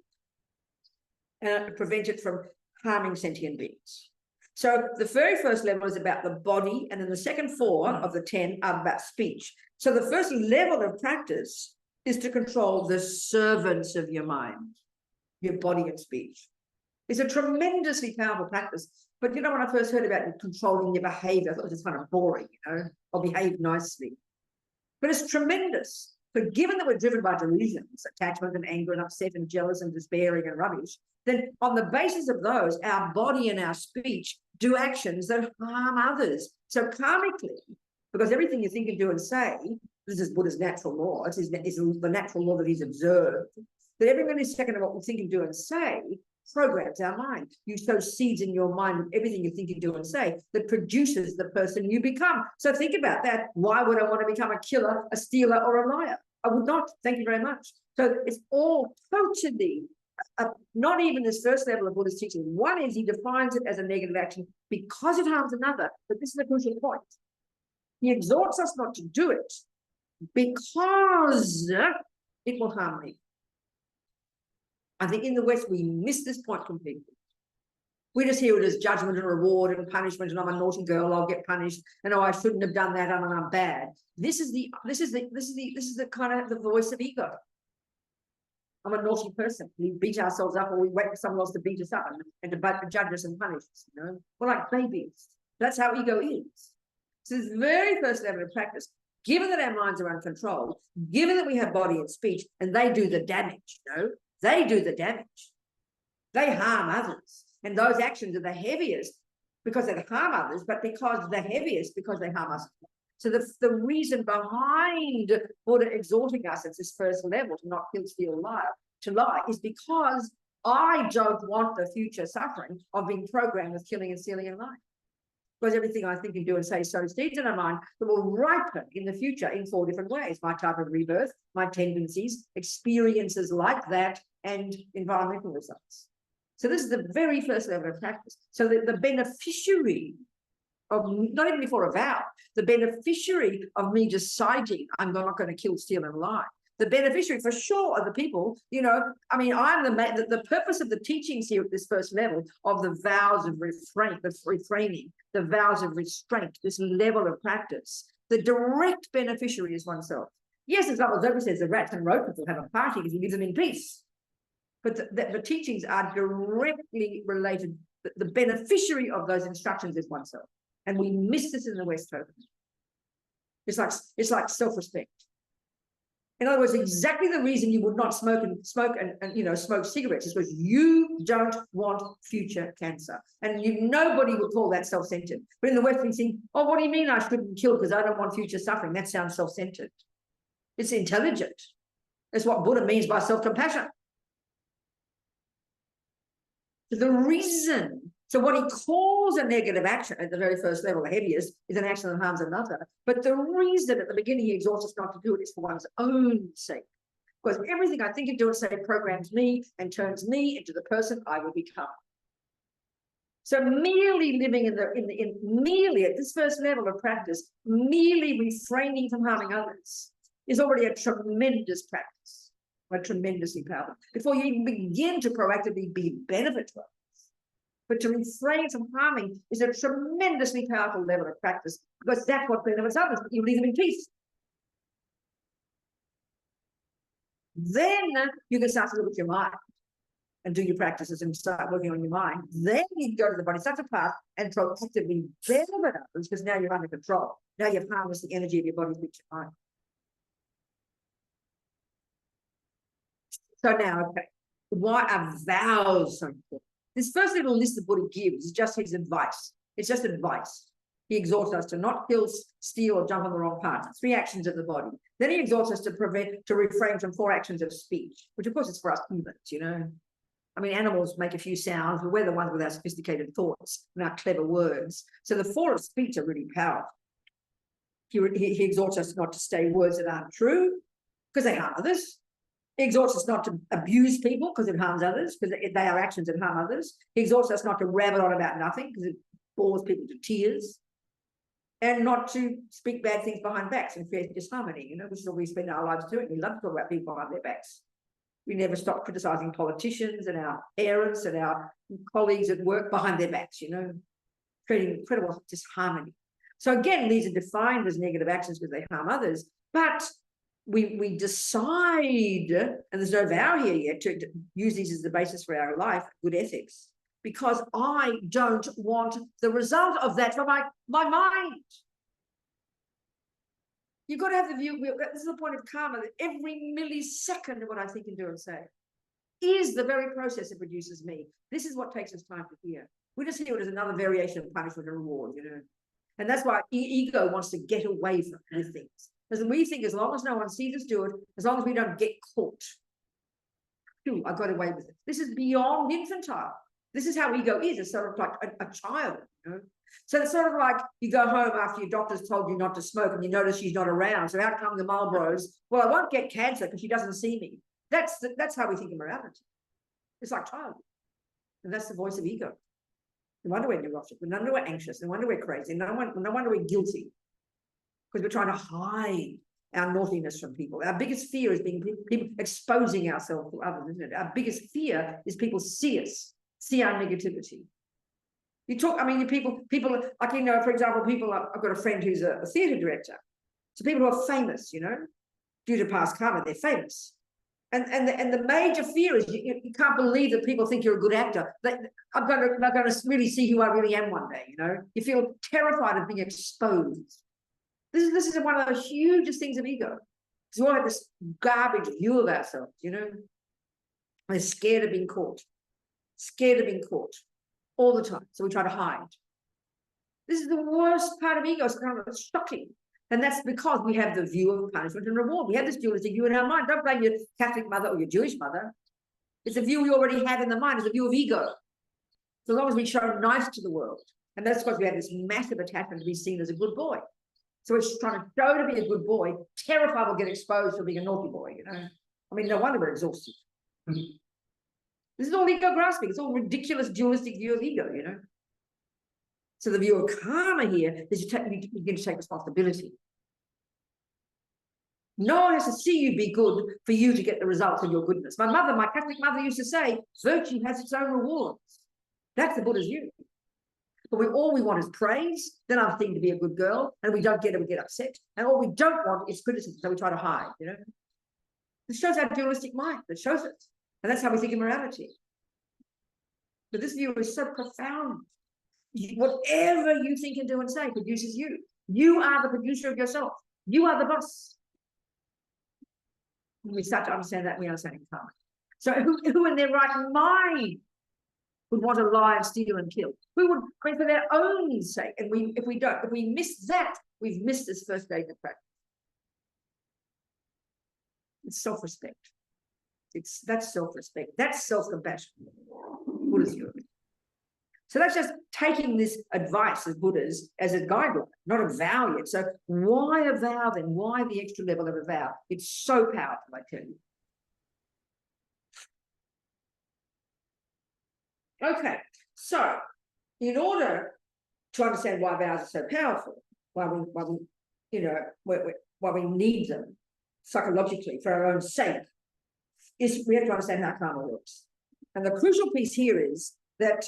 and prevent it from harming sentient beings. So the very first level is about the body, and then the second 4 of the 10 are about speech. So the first level of practice is to control the servants of your mind, your body and speech. It's a tremendously powerful practice. But when I first heard about controlling your behavior, I thought it was kind of boring, I'll behave nicely. But it's tremendous. But given that we're driven by delusions, attachment and anger and upset and jealous and despairing and rubbish, then on the basis of those, our body and our speech do actions that harm others. So karmically, because everything you think and do and say, this is Buddha's natural law, it's the natural law that he's observed, that every minute second of what we think and do and say programs our mind. You sow seeds in your mind with everything you think and do and say that produces the person you become. So think about that. Why would I want to become a killer, a stealer, or a liar? I would not. Thank you very much. So it's all totally, not even this first level of Buddhist teaching. One is he defines it as a negative action because it harms another. But this is a crucial point. He exhorts us not to do it because it will harm me. I think in the West, we miss this point completely. We just hear it as judgment and reward and punishment, and I'm a naughty girl, I'll get punished, and I shouldn't have done that, and I'm bad. This is the kind of the voice of ego. I'm a naughty person. We beat ourselves up, or we wait for someone else to beat us up and to judge us and punish us. We're like babies. That's how ego is. So this very first level of practice, given that our minds are uncontrolled, given that we have body and speech, and they do the damage, they do the damage. They harm others. And those actions are the heaviest because they harm others, but because the heaviest because they harm us. So the reason behind Buddha exhorting us at this first level to not kill, steal, lie is because I don't want the future suffering of being programmed with killing and stealing and lying. Because everything I think and do and say sows seeds in our mind that will ripen in the future in 4 different ways. My type of rebirth, my tendencies, experiences like that, and environmental results. So this is the very first level of practice. So that the beneficiary of, not even before a vow, the beneficiary of me deciding I'm not going to kill, steal, and lie. The beneficiary for sure are the people, I'm the purpose of the teachings here at this first level of the vows of refraining, the vows of restraint, this level of practice. The direct beneficiary is oneself. Yes, as Lama Zopa says, the rats and roaches will have a party because he leaves them in peace. But the teachings are directly related. The beneficiary of those instructions is oneself. And we miss this in the West totally. It's like self-respect. In other words, exactly the reason you would not smoke cigarettes is because you don't want future cancer. And nobody would call that self-centered. But in the West, we think, oh, what do you mean I shouldn't kill because I don't want future suffering? That sounds self-centered. It's intelligent. That's what Buddha means by self-compassion. The reason, so what he calls a negative action at the very first level, the heaviest, is an action that harms another. But the reason at the beginning he exhorts us not to do it is for one's own sake. Because everything I think and do and say programs me and turns me into the person I will become. So merely living merely at this first level of practice, merely refraining from harming others is already a tremendous practice. Tremendously powerful before you even begin to proactively be benefit to others. But to refrain from harming is a tremendously powerful level of practice because that's what benefits others. You leave them in peace. Then you can start to look at your mind and do your practices and start working on your mind. Then you go to the bodhisattva path and proactively benefit others because now you're under control. Now you've harnessed the energy of your body, speech, and mind. So now, okay, why are vows so important? This first little list the Buddha gives is just his advice. It's just advice. He exhorts us to not kill, steal, or jump on the wrong path. 3 actions of the body. Then he exhorts us to refrain from 4 actions of speech, which of course is for us humans, animals make a few sounds, but we're the ones with our sophisticated thoughts and our clever words. So the 4 of speech are really powerful. He exhorts us not to say words that aren't true because they harm others. He exhorts us not to abuse people because it harms others, because they are actions that harm others. He exhorts us not to rabble on about nothing because it bores people to tears, and not to speak bad things behind backs and create disharmony, you know, which is what we spend our lives doing. We love to talk about people behind their backs. We never stop criticizing politicians and our parents and our colleagues at work behind their backs, you know, creating incredible disharmony. So again, these are defined as negative actions because they harm others, but we decide, and there's no vow here yet, to use these as the basis for our life, good ethics, because I don't want the result of that for my mind. You've got to have the view, this is the point of karma, that every millisecond of what I think and do and say is the very process that produces me. This is what takes us time to hear. We just hear it as another variation of punishment and reward, you know. And that's why ego wants to get away from these things. Because we think as long as no one sees us do it, as long as we don't get caught, phew, I got away with it. This is beyond infantile. This is how ego is. It's sort of like a child, you know. So it's sort of like you go home after your doctor's told you not to smoke and you notice she's not around. So out come the Marlboros. Well, I won't get cancer because she doesn't see me. That's how we think of morality. It's like childhood. And that's the voice of ego. No wonder we're neurotic. No wonder we're anxious. No wonder we're crazy. No wonder we're guilty. Because we're trying to hide our naughtiness from people. Our biggest fear is being people exposing ourselves to others, isn't it? Our biggest fear is people see us, see our negativity. You talk, I mean, people, like, you know, for example, I've got a friend who's a theatre director. So people who are famous, you know, due to past karma, they're famous. And the major fear is you can't believe that people think you're a good actor. I'm going to really see who I really am one day, you know. You feel terrified of being exposed. This is one of the hugest things of ego. So we all have this garbage view of ourselves, you know. We're scared of being caught. Scared of being caught all the time. So we try to hide. This is the worst part of ego. It's kind of shocking. And that's because we have the view of punishment and reward. We have this dualistic view in our mind. Don't blame your Catholic mother or your Jewish mother. It's a view we already have in the mind. It's a view of ego. So long as we show nice to the world. And that's because we have this massive attachment to be seen as a good boy. So it's trying to show to be a good boy, terrified we'll get exposed for being a naughty boy, you know. I mean, no wonder we're exhausted. This is all ego grasping. It's all ridiculous dualistic view of ego, you know. So the view of karma here is you begin to take responsibility. No one has to see you be good for you to get the results of your goodness. My Catholic mother used to say, virtue has its own rewards. That's the Buddha's view. But all we want is praise, then our thing to be a good girl, and we don't get it, we get upset. And all we don't want is criticism, so we try to hide, you know. This shows our dualistic mind, that shows it. And that's how we think of morality. But this view is so profound. Whatever you think and do and say produces you. You are the producer of yourself. You are the boss. When we start to understand that, we understand karma. So who in their right mind would want to lie and steal and kill? Who would, I mean, for their own sake? And if we miss that, we've missed this first stage of practice. It's self-respect. That's self-respect. That's self-compassion. Buddha's view. So that's just taking this advice as Buddhas as a guideline, not a vow yet. So why a vow then? Why the extra level of a vow? It's so powerful, I tell you. Okay, so in order to understand why vows are so powerful, why we need them psychologically for our own sake, is we have to understand how karma works. And the crucial piece here is that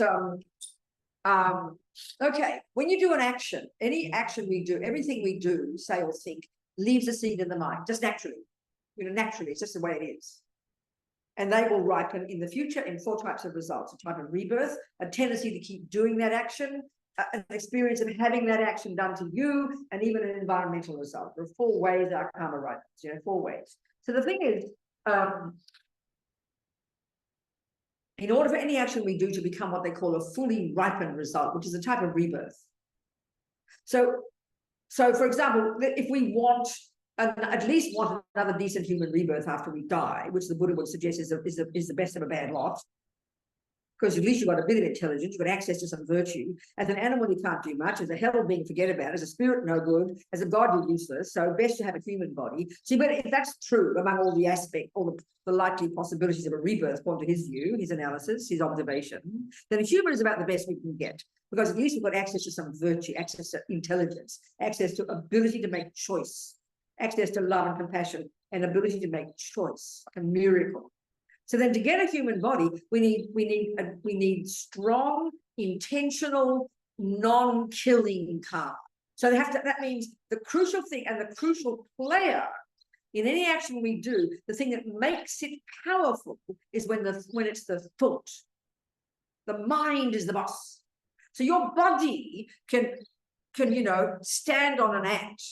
okay, when you do an action, any action we do, everything we do, say or think, leaves a seed in the mind, just naturally. You know, naturally, it's just the way it is. And they will ripen in the future in 4 types of results: a type of rebirth, a tendency to keep doing that action, an experience of having that action done to you, and even an environmental result. There are 4 ways our karma ripens, you know, 4 ways. So the thing is, in order for any action we do to become what they call a fully ripened result, which is a type of rebirth. So for example, if we at least want another decent human rebirth after we die, which the Buddha would suggest is the best of a bad lot, because at least you've got a bit of intelligence, you've got access to some virtue. As an animal, you can't do much. As a hell being, forget about it. As a spirit, no good. As a god, you're useless. So best to have a human body. See, but if that's true among all the aspects, all the likely possibilities of a rebirth, according to his view, his analysis, his observation, then a human is about the best we can get. Because at least we've got access to some virtue, access to intelligence, access to ability to make choice, access to love and compassion, and ability to make choice, like a miracle. So then to get a human body, we need strong, intentional, non-killing karma. So that means the crucial thing and the crucial player in any action we do, the thing that makes it powerful is when it's the thought. The mind is the boss. So your body can stand on an act,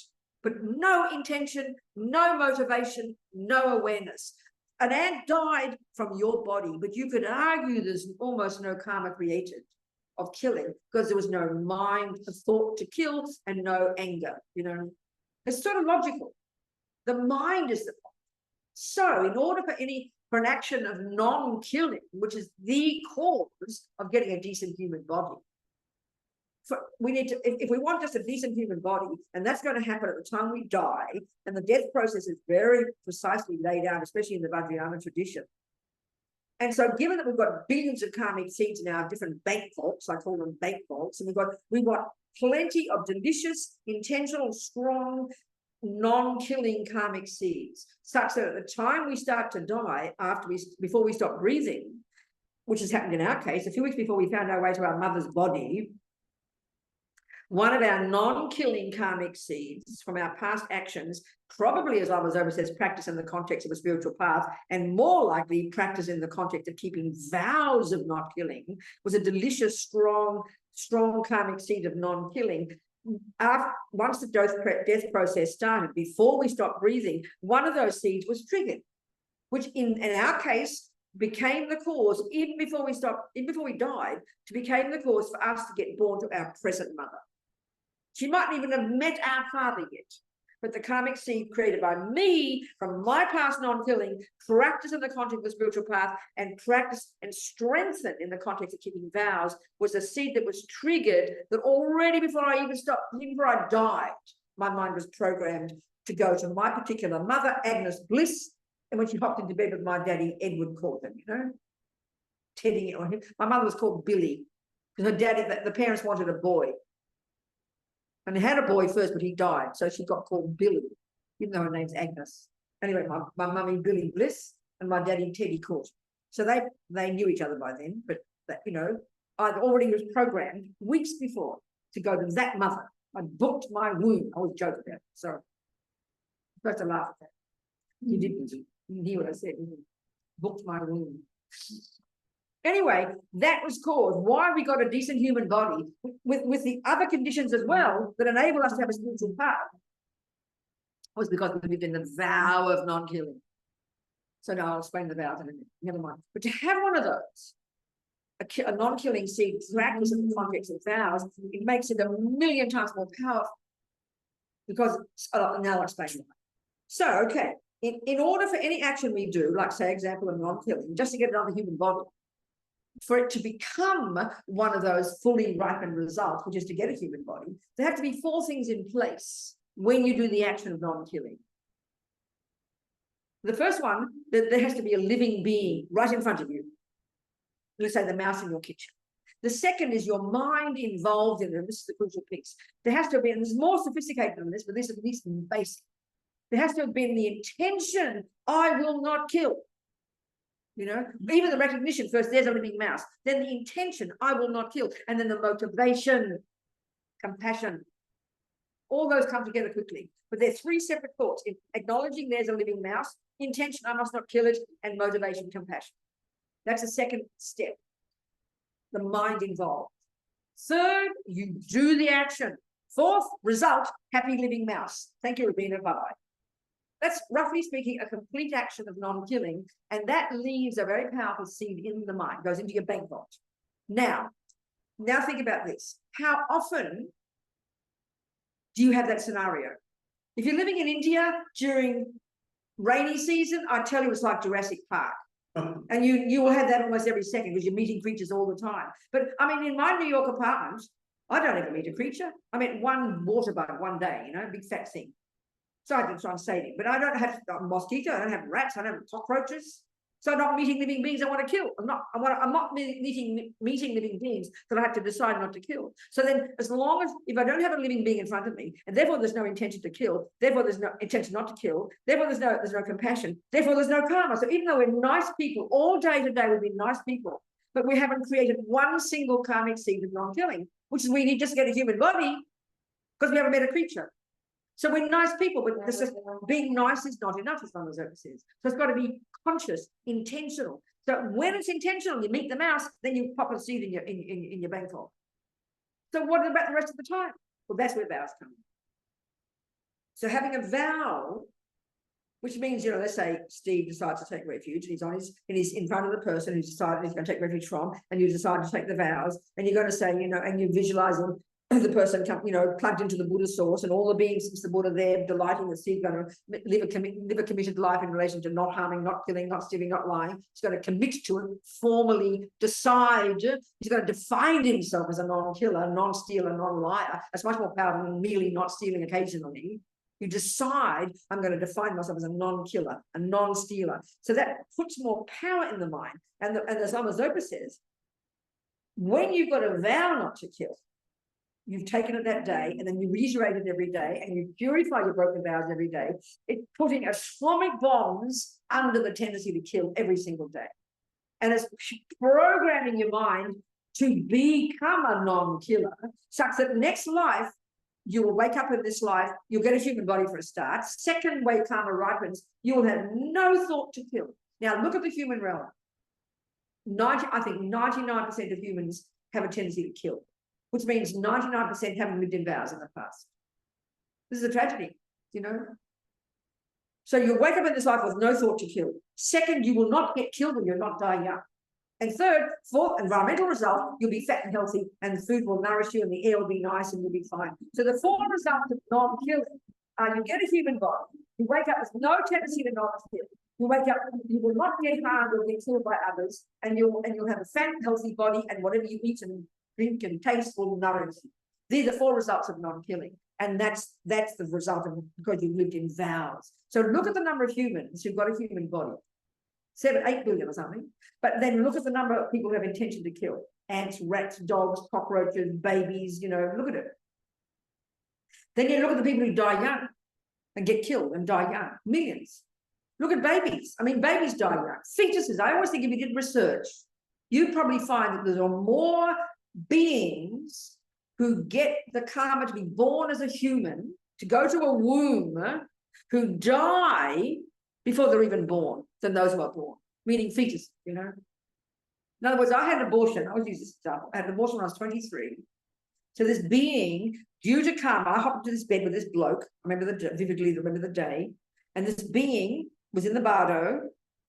but no intention, no motivation, no awareness. An ant died from your body, but you could argue there's almost no karma created of killing because there was no mind, a thought to kill, and no anger. It's sort of logical. The mind is the point. So in order for an action of non-killing, which is the cause of getting a decent human body, we need to, if we want just a decent human body, and that's going to happen at the time we die, and the death process is very precisely laid out, especially in the Vajrayana tradition. And so given that we've got billions of karmic seeds in our different bank vaults, I call them bank vaults, and we've got plenty of delicious, intentional, strong, non-killing karmic seeds, such that at the time we start to die, before we stop breathing, which has happened in our case, a few weeks before we found our way to our mother's body, one of our non-killing karmic seeds from our past actions, probably, as Lama Zopa says, practice in the context of a spiritual path, and more likely practice in the context of keeping vows of not killing, was a delicious, strong karmic seed of non-killing. Once the death process started, before we stopped breathing, one of those seeds was triggered, which in our case became the cause, even before we died, became the cause for us to get born to our present mother. She mightn't even have met our father yet, but the karmic seed created by me from my past non-killing, practice in the context of the spiritual path, and practice and strengthen in the context of keeping vows, was a seed that was triggered, that already before I died, my mind was programmed to go to my particular mother, Agnes Bliss, and when she hopped into bed with my daddy, Edward Courtin, tending it on him. My mother was called Billy, because her daddy, the parents wanted a boy. And they had a boy first, but he died. So she got called Billy, even though her name's Agnes. Anyway, my mummy, Billy Bliss, and my daddy, Teddy Court. So they knew each other by then, but I already was programmed weeks before to go to that mother. I booked my womb. I was joking about it. Sorry. I'm supposed to laugh at that. You didn't. You hear what I said. Booked my womb. Anyway, that was caused why we got a decent human body with the other conditions as well that enable us to have a spiritual path was because we lived in the vow of non-killing. So now I'll explain the vows in a minute. Never mind. But to have one of those, a non-killing seed practice in the context of vows, it makes it 1,000,000 times more powerful. Because now I'll explain why. So, okay, in order for any action we do, like say example of non-killing, just to get another human body, for it to become one of those fully ripened results, which is to get a human body, there have to be 4 things in place when you do the action of non-killing. The first one, that there has to be a living being right in front of you. Let's say the mouse in your kitchen. The second is your mind involved in it. This is the crucial piece. There has to be, and this is more sophisticated than this, but this is at least basic. There has to have been the intention, I will not kill. Even the recognition, first there's a living mouse, then the intention, I will not kill, and then the motivation, compassion. All those come together quickly, but they're 3 separate thoughts: in acknowledging there's a living mouse, intention, I must not kill it, and motivation, compassion. That's the second step, the mind involved. Third, you do the action. Fourth, result, happy living mouse. Thank you, Robina, bye-bye. That's, roughly speaking, a complete action of non-killing, and that leaves a very powerful seed in the mind, goes into your bank vault. Now think about this. How often do you have that scenario? If you're living in India during rainy season, I tell you it's like Jurassic Park. And you will have that almost every second because you're meeting creatures all the time. But I mean, in my New York apartment, I don't ever meet a creature. I met one water bug one day, you know, big fat thing. So I did try and save him, but I don't have a mosquito, I don't have rats, I don't have cockroaches. So I'm not meeting living beings I want to kill. I'm not meeting living beings that I have to decide not to kill. So then, as long as if I don't have a living being in front of me, and therefore there's no intention to kill, therefore there's no intention not to kill, therefore there's no compassion, therefore there's no karma. So even though we're nice people, all day today we've been nice people, but we haven't created one single karmic seed of non-killing, which is we need just to get a human body because we haven't met a creature. So we're nice people, but this is, being nice is not enough, as Lama Zopa says. So it's got to be conscious, intentional. So when it's intentional, you meet the mouse, then you pop a seed in your bank vault. So what about the rest of the time? Well, that's where vows come in. So having a vow, which means, you know, let's say Steve decides to take refuge, and he's in front of the person who's decided he's going to take refuge from, and you decide to take the vows, and you're going to say, you know, and you're visualizing the person, you know, plugged into the Buddha source, and all the beings since the Buddha there, delighting that Steve's going to live a committed life in relation to not harming, not killing, not stealing, not lying. He's going to commit to it, formally decide. He's going to define himself as a non-killer, non-stealer, non-liar. That's much more powerful than merely not stealing occasionally. You decide, I'm going to define myself as a non-killer, a non-stealer. So that puts more power in the mind. And as Lama Zopa says, when you've got a vow not to kill, you've taken it that day, and then you reiterate it every day, and you purify your broken vows every day. It's putting atomic bombs under the tendency to kill every single day. And it's programming your mind to become a non-killer, such that next life, you will wake up in this life, you'll get a human body for a start. Second way karma ripens, you will have no thought to kill. Now look at the human realm. I think 99% of humans have a tendency to kill, which means 99% haven't lived in vows in the past. This is a tragedy, you know? So you'll wake up in this life with no thought to kill. Second, you will not get killed and you'll not die young. And third, fourth, environmental result, you'll be fat and healthy, and food will nourish you, and the air will be nice, and you'll be fine. So the four results of non-killing are you get a human body, you wake up with no tendency to not kill. You wake up, you will not get harmed or get killed by others, and you'll have a fat, healthy body, and whatever you eat and drink and taste will nourish you. These are the four results of non-killing. And that's the result of because you've lived in vows. So look at the number of humans who've got a human body. 8 billion or something. But then look at the number of people who have intention to kill. Ants, rats, dogs, cockroaches, babies, you know, look at it. Then you look at the people who die young and get killed and die young. Millions. Look at babies. I mean, babies die young. Fetuses. I always think if you did research, you'd probably find that there are more beings who get the karma to be born as a human, to go to a womb, who die before they're even born than those who are born, meaning fetus, you know. In other words, I had an abortion. I always use this example. I had an abortion when I was 23. So this being, due to karma, I hopped into this bed with this bloke. I vividly remember the day. And this being was in the bardo.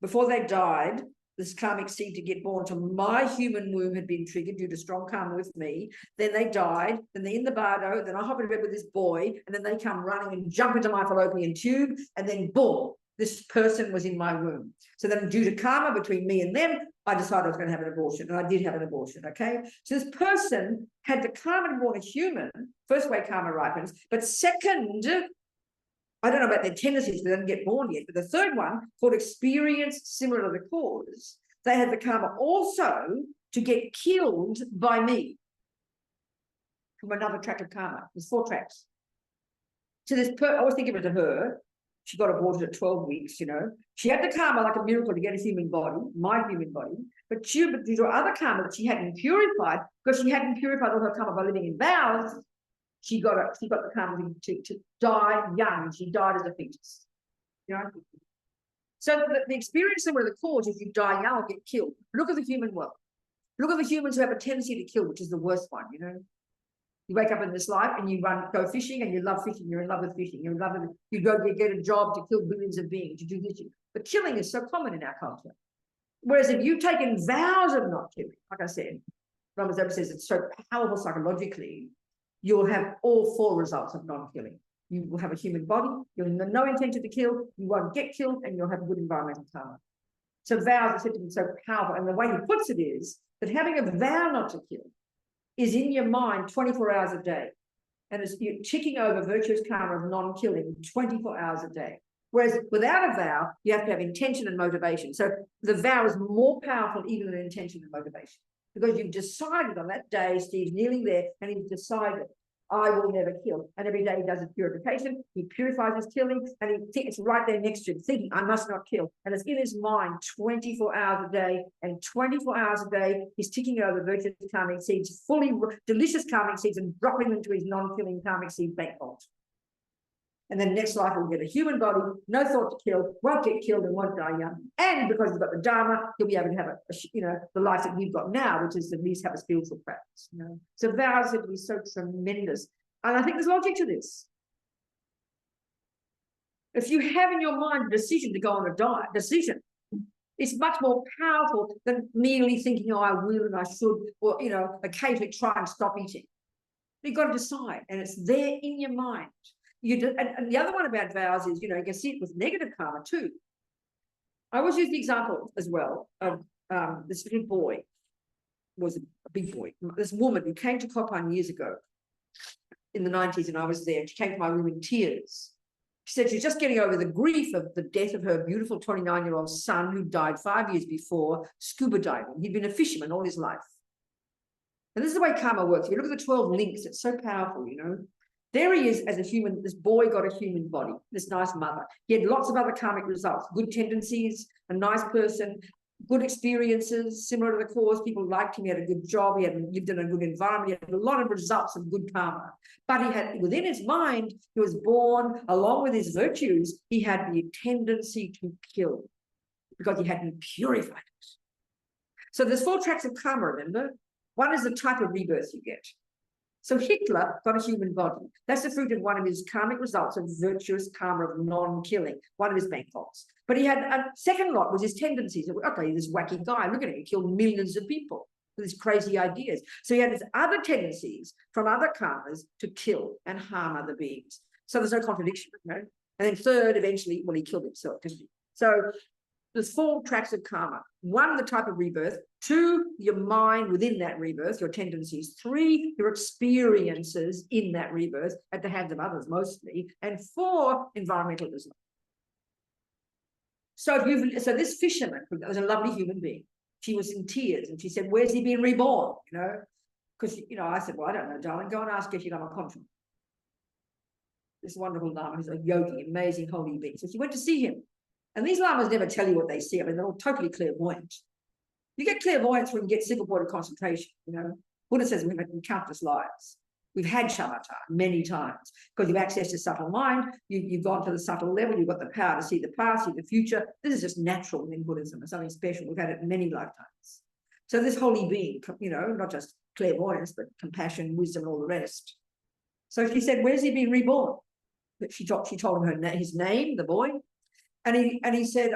Before they died, this karmic seed to get born to my human womb had been triggered due to strong karma with me. Then they died. Then they're in the bardo. Then I hop into bed with this boy. And then they come running and jump into my fallopian tube. And then boom, this person was in my womb. So then due to karma between me and them, I decided I was going to have an abortion. And I did have an abortion, okay? So this person had the karma to be born a human. First way karma ripens. But second, I don't know about their tendencies, they didn't get born yet. But the third one, called experience similar to the cause, they had the karma also to get killed by me from another track of karma. There's 4 tracks. So this I always think of it to her. She got aborted at 12 weeks, you know. She had the karma like a miracle to get a human body, my human body, but due to other karma that she hadn't purified, because she hadn't purified all her karma by living in vows, she got the karma to die young. She died as a fetus. You know? So the experience where the cause is you die young or get killed. Look at the human world. Look at the humans who have a tendency to kill, which is the worst one, you know. You wake up in this life and you go fishing and you love fishing. You're in love with fishing. You're in love with you get a job to kill billions of beings. You do this. But killing is so common in our culture. Whereas if you've taken vows of not killing, like I said, Lama Zopa says it's so powerful psychologically, you'll have all 4 results of non-killing. You will have a human body. You'll have no intention to kill. You won't get killed, and you'll have good environmental karma. So vows are said to be so powerful. And the way he puts it is that having a vow not to kill is in your mind 24 hours a day. And it's you're ticking over virtuous karma of non-killing 24 hours a day. Whereas without a vow, you have to have intention and motivation. So the vow is more powerful even than intention and motivation. Because you've decided on that day, Steve's kneeling there, and he's decided, I will never kill. And every day he does his purification, he purifies his killing, and he thinks it's right there next to him, thinking, I must not kill. And it's in his mind 24 hours a day, and 24 hours a day, he's ticking over virtuous karmic seeds, fully delicious karmic seeds, and dropping them into his non-killing karmic seed bank vault. And then next life will get a human body, no thought to kill, won't get killed and won't die young. And because he's got the Dharma, he'll be able to have the life that we've got now, which is at least have a spiritual practice. So vows have to be so tremendous. And I think there's logic to this. If you have in your mind a decision to go on a diet, it's much more powerful than merely thinking, oh, I will and I should, or occasionally try and stop eating. You've got to decide, and it's there in your mind. And the other one about vows is, you can see it with negative karma too. I always use the example as well of this little boy, was a big boy. This woman who came to Courtin years ago in the 90s, and I was there, and she came to my room in tears. She said she's just getting over the grief of the death of her beautiful 29-year-old son who died 5 years before scuba diving. He'd been a fisherman all his life. And this is the way karma works. If you look at the 12 links, it's so powerful, There he is as a human, this boy got a human body, this nice mother. He had lots of other karmic results, good tendencies, a nice person, good experiences, similar to the Course. People liked him, he had a good job, he had lived in a good environment, he had a lot of results of good karma. But he had, within his mind, he was born, along with his virtues, he had the tendency to kill because he hadn't purified it. So there's 4 tracks of karma, remember? One is the type of rebirth you get. So Hitler got a human body. That's the fruit of one of his karmic results of virtuous karma of non-killing, one of his bank vaults. But he had a second lot was his tendencies. Okay, this wacky guy, look at him, he killed millions of people with his crazy ideas. So he had his other tendencies from other karmas to kill and harm other beings. So there's no contradiction, And then third, eventually, well, he killed himself, didn't he? So there's 4 tracks of karma. 1, the type of rebirth. 2, your mind within that rebirth, your tendencies. 3, your experiences in that rebirth at the hands of others mostly. And 4, environmentalism. So this fisherman was a lovely human being. She was in tears and she said, where's he being reborn? Because, I said, well, I don't know, darling, go and ask Geshe Lama Courtin. This wonderful Lama who's a yogi, amazing holy being. So she went to see him. And these lamas never tell you what they see. I mean, they're all totally clairvoyant. You get clairvoyance when you get single-point concentration, Buddha says we've had countless lives. We've had shamatha many times because you've accessed a subtle mind, you've gone to the subtle level, you've got the power to see the past, see the future. This is just natural in Buddhism. It's something special. We've had it many lifetimes. So this holy being, not just clairvoyance, but compassion, wisdom, and all the rest. So she said, where's he being reborn? But she told him his name, the boy. And he said,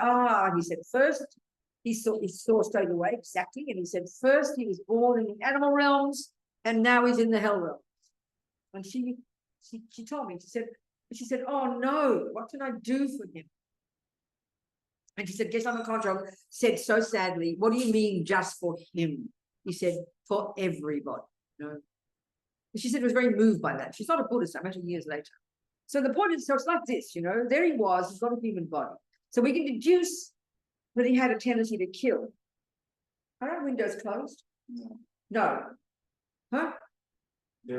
first, he saw straight away exactly, and he said, first he was born in the animal realms, and now he's in the hell realms. And she told me, she said, oh no, what can I do for him? And she said, Geshe Lama Courtin said so sadly, what do you mean just for him? He said, for everybody. And she said, was very moved by that. She's not a Buddhist, I'm actually years later. So the point is, so it's like this, there he was, he's got a human body. So we can deduce that he had a tendency to kill. Are our windows closed? No. Huh?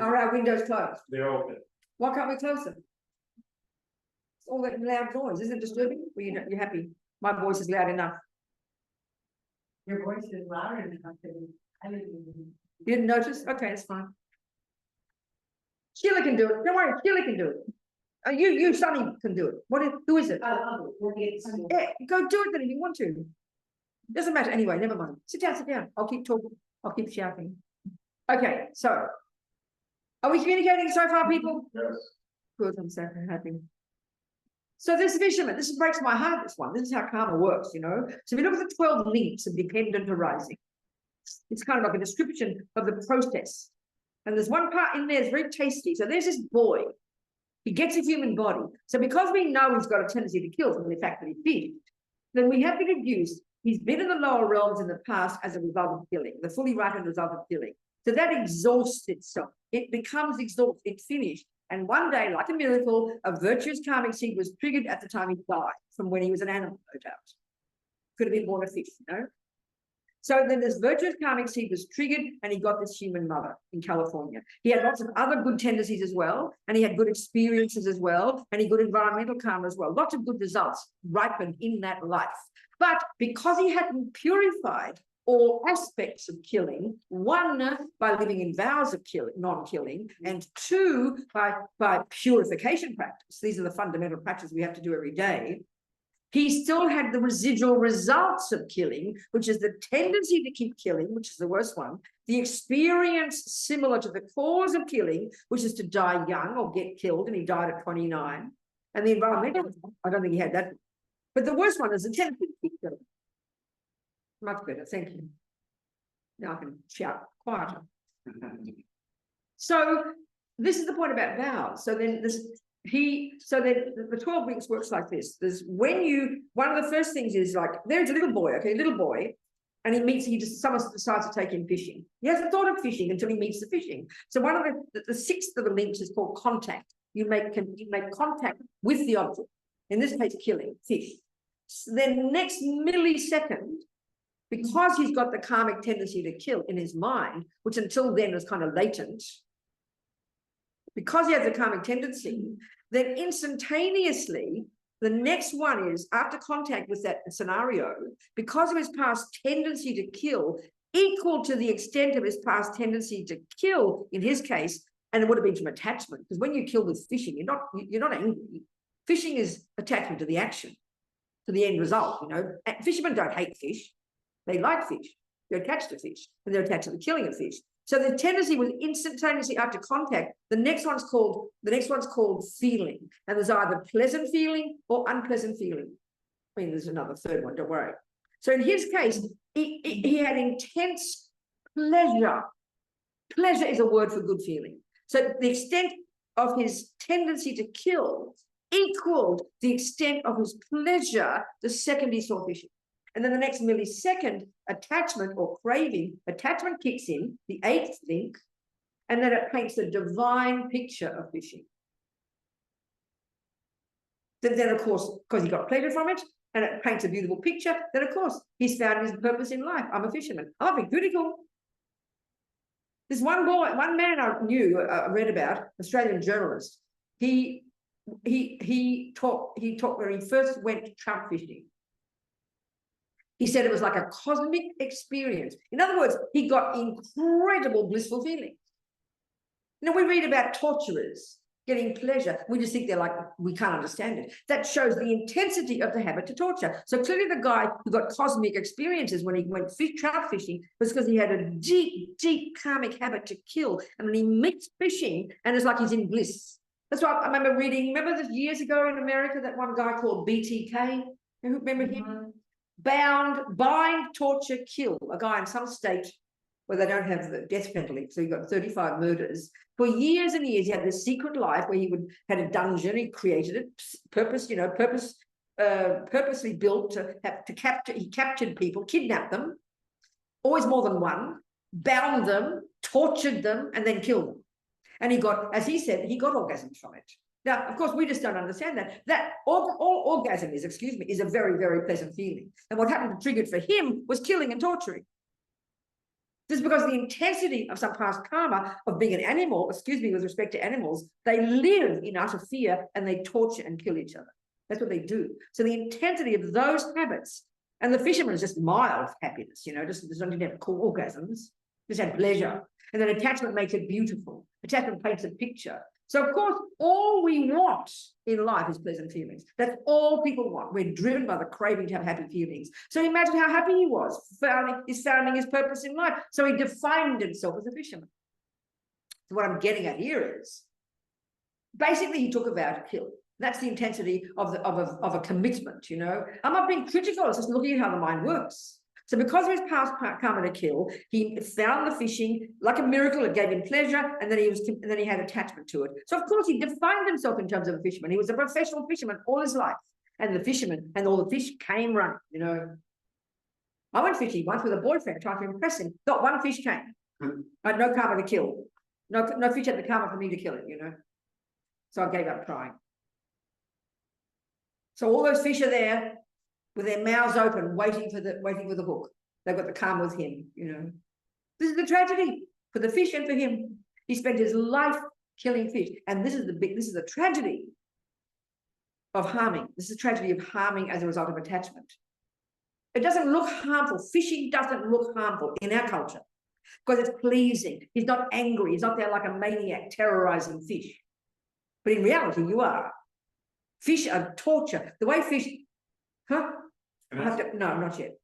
Are our windows closed? They're open. Why can't we close them? It's all that loud noise. Isn't it disturbing? Well, you're happy. My voice is loud enough. Your voice is louder enough. You didn't notice? Okay, it's fine. Sheila can do it. Don't worry, Sheila can do it. You, Sonny, can do it. Who is it? Yeah, go do it then if you want to. Doesn't matter anyway, never mind. Sit down. I'll keep talking. I'll keep shouting. Okay, so are we communicating so far, people? Yes. Good, I'm so happy. So this fisherman, this breaks my heart, this one. This is how karma works, So if you look at the 12 links of dependent arising, it's kind of like a description of the process. And there's one part in there that's very tasty. So there's this boy. He gets a human body. So because we know he's got a tendency to kill from the fact that he feeds, then we have to deduce He's been in the lower realms in the past as a result of killing, the fully righted result of killing. So that exhausts itself. It becomes exhausted, it's finished. And one day, like a miracle, a virtuous karmic seed was triggered at the time he died, from when he was an animal, no doubt. Could have been born a fish, you know? So then this virtuous karmic seed was triggered and he got this human mother in California. He had lots of other good tendencies as well, and he had good experiences as well, and he got environmental karma as well. Lots of good results ripened in that life. But because he hadn't purified all aspects of killing, one, by living in vows of killing, non-killing, and two, by purification practice, these are the fundamental practices we have to do every day, he still had the residual results of killing, which is the tendency to keep killing, which is the worst one, the experience similar to the cause of killing, which is to die young or get killed, and he died at 29, and the environmental, I don't think he had that. But the worst one is the tendency to keep killing. Much better, thank you. Now I can shout quieter. So this is the point about vows. So then the 12 weeks works like this. There's one of the first things is like, there's a little boy, and someone decides to take him fishing. He hasn't thought of fishing until he meets the fishing. So one of the sixth of the links is called contact. You make contact with the object. In this case, killing, fish. So then next millisecond, because he's got the karmic tendency to kill in his mind, which until then was kind of latent, because he has a karmic tendency, then instantaneously, the next one is, after contact with that scenario, because of his past tendency to kill, equal to the extent of his past tendency to kill, in his case, and it would have been from attachment, because when you kill with fishing, you're not angry. Fishing is attachment to the action, to the end result, you know. And fishermen don't hate fish. They like fish. They're attached to fish, and they're attached to the killing of fish. So the tendency was instantaneously after contact. The next one's called feeling, and there's either pleasant feeling or unpleasant feeling. I mean, there's another third one. Don't worry. So in his case, he had intense pleasure. Pleasure is a word for good feeling. So the extent of his tendency to kill equaled the extent of his pleasure the second he saw fishing. And then the next millisecond, attachment or craving, attachment kicks in, the eighth link, and then it paints a divine picture of fishing. Then of course, because he got pleasure from it, and it paints a beautiful picture, then of course, he's found his purpose in life. I'm a fisherman. I'm not being critical. There's one man I knew, read about, Australian journalist. He talked where he first went trout fishing. He said it was like a cosmic experience. In other words, he got incredible blissful feelings. Now, we read about torturers getting pleasure. We just think they're like, we can't understand it. That shows the intensity of the habit to torture. So clearly the guy who got cosmic experiences when he went trout fishing was because he had a deep, deep karmic habit to kill. And when he meets fishing, and it's like he's in bliss. That's why I remember reading, remember this years ago in America, that one guy called BTK? Remember him? Bind, torture, kill. A guy in some state where they don't have the death penalty, so he got 35 murders. For years and years, he had this secret life where he had a dungeon. He created it, purposely built to capture. He captured people, kidnapped them, always more than one, bound them, tortured them, and then killed them. And he got, as he said, he got orgasms from it. Now, of course, we just don't understand that. That all orgasm is, is a very, very pleasant feeling. And what happened to trigger it for him was killing and torturing. Just because the intensity of some past karma of being an animal, with respect to animals, they live in utter fear and they torture and kill each other. That's what they do. So the intensity of those habits, and the fisherman is just mild happiness, just don't have cool orgasms, just have pleasure. And then attachment makes it beautiful. Attachment paints a picture. So, of course, all we want in life is pleasant feelings. That's all people want. We're driven by the craving to have happy feelings. So imagine how happy he was, founding his purpose in life. So he defined himself as a fisherman. So what I'm getting at here is, basically, he took a vow to kill. That's the intensity of a commitment, I'm not being critical, it's just looking at how the mind works. So because of his past karma to kill, he found the fishing like a miracle. It gave him pleasure, and then he had attachment to it. So of course he defined himself in terms of a fisherman. He was a professional fisherman all his life, and the fisherman and all the fish came running. I went fishing once with a boyfriend trying to impress him. Not one fish came. I had no karma to kill. No fish had the karma for me to kill it, you know. So I gave up trying. So all those fish are there with their mouths open, waiting for the hook. They've got the karma with him, you know. This is the tragedy for the fish and for him. He spent his life killing fish. And this is the tragedy of harming. This is a tragedy of harming as a result of attachment. It doesn't look harmful. Fishing doesn't look harmful in our culture because it's pleasing. He's not angry. He's not there like a maniac terrorizing fish. But in reality, you are. Fish are torture. The way fish, huh? I have to, no, not yet.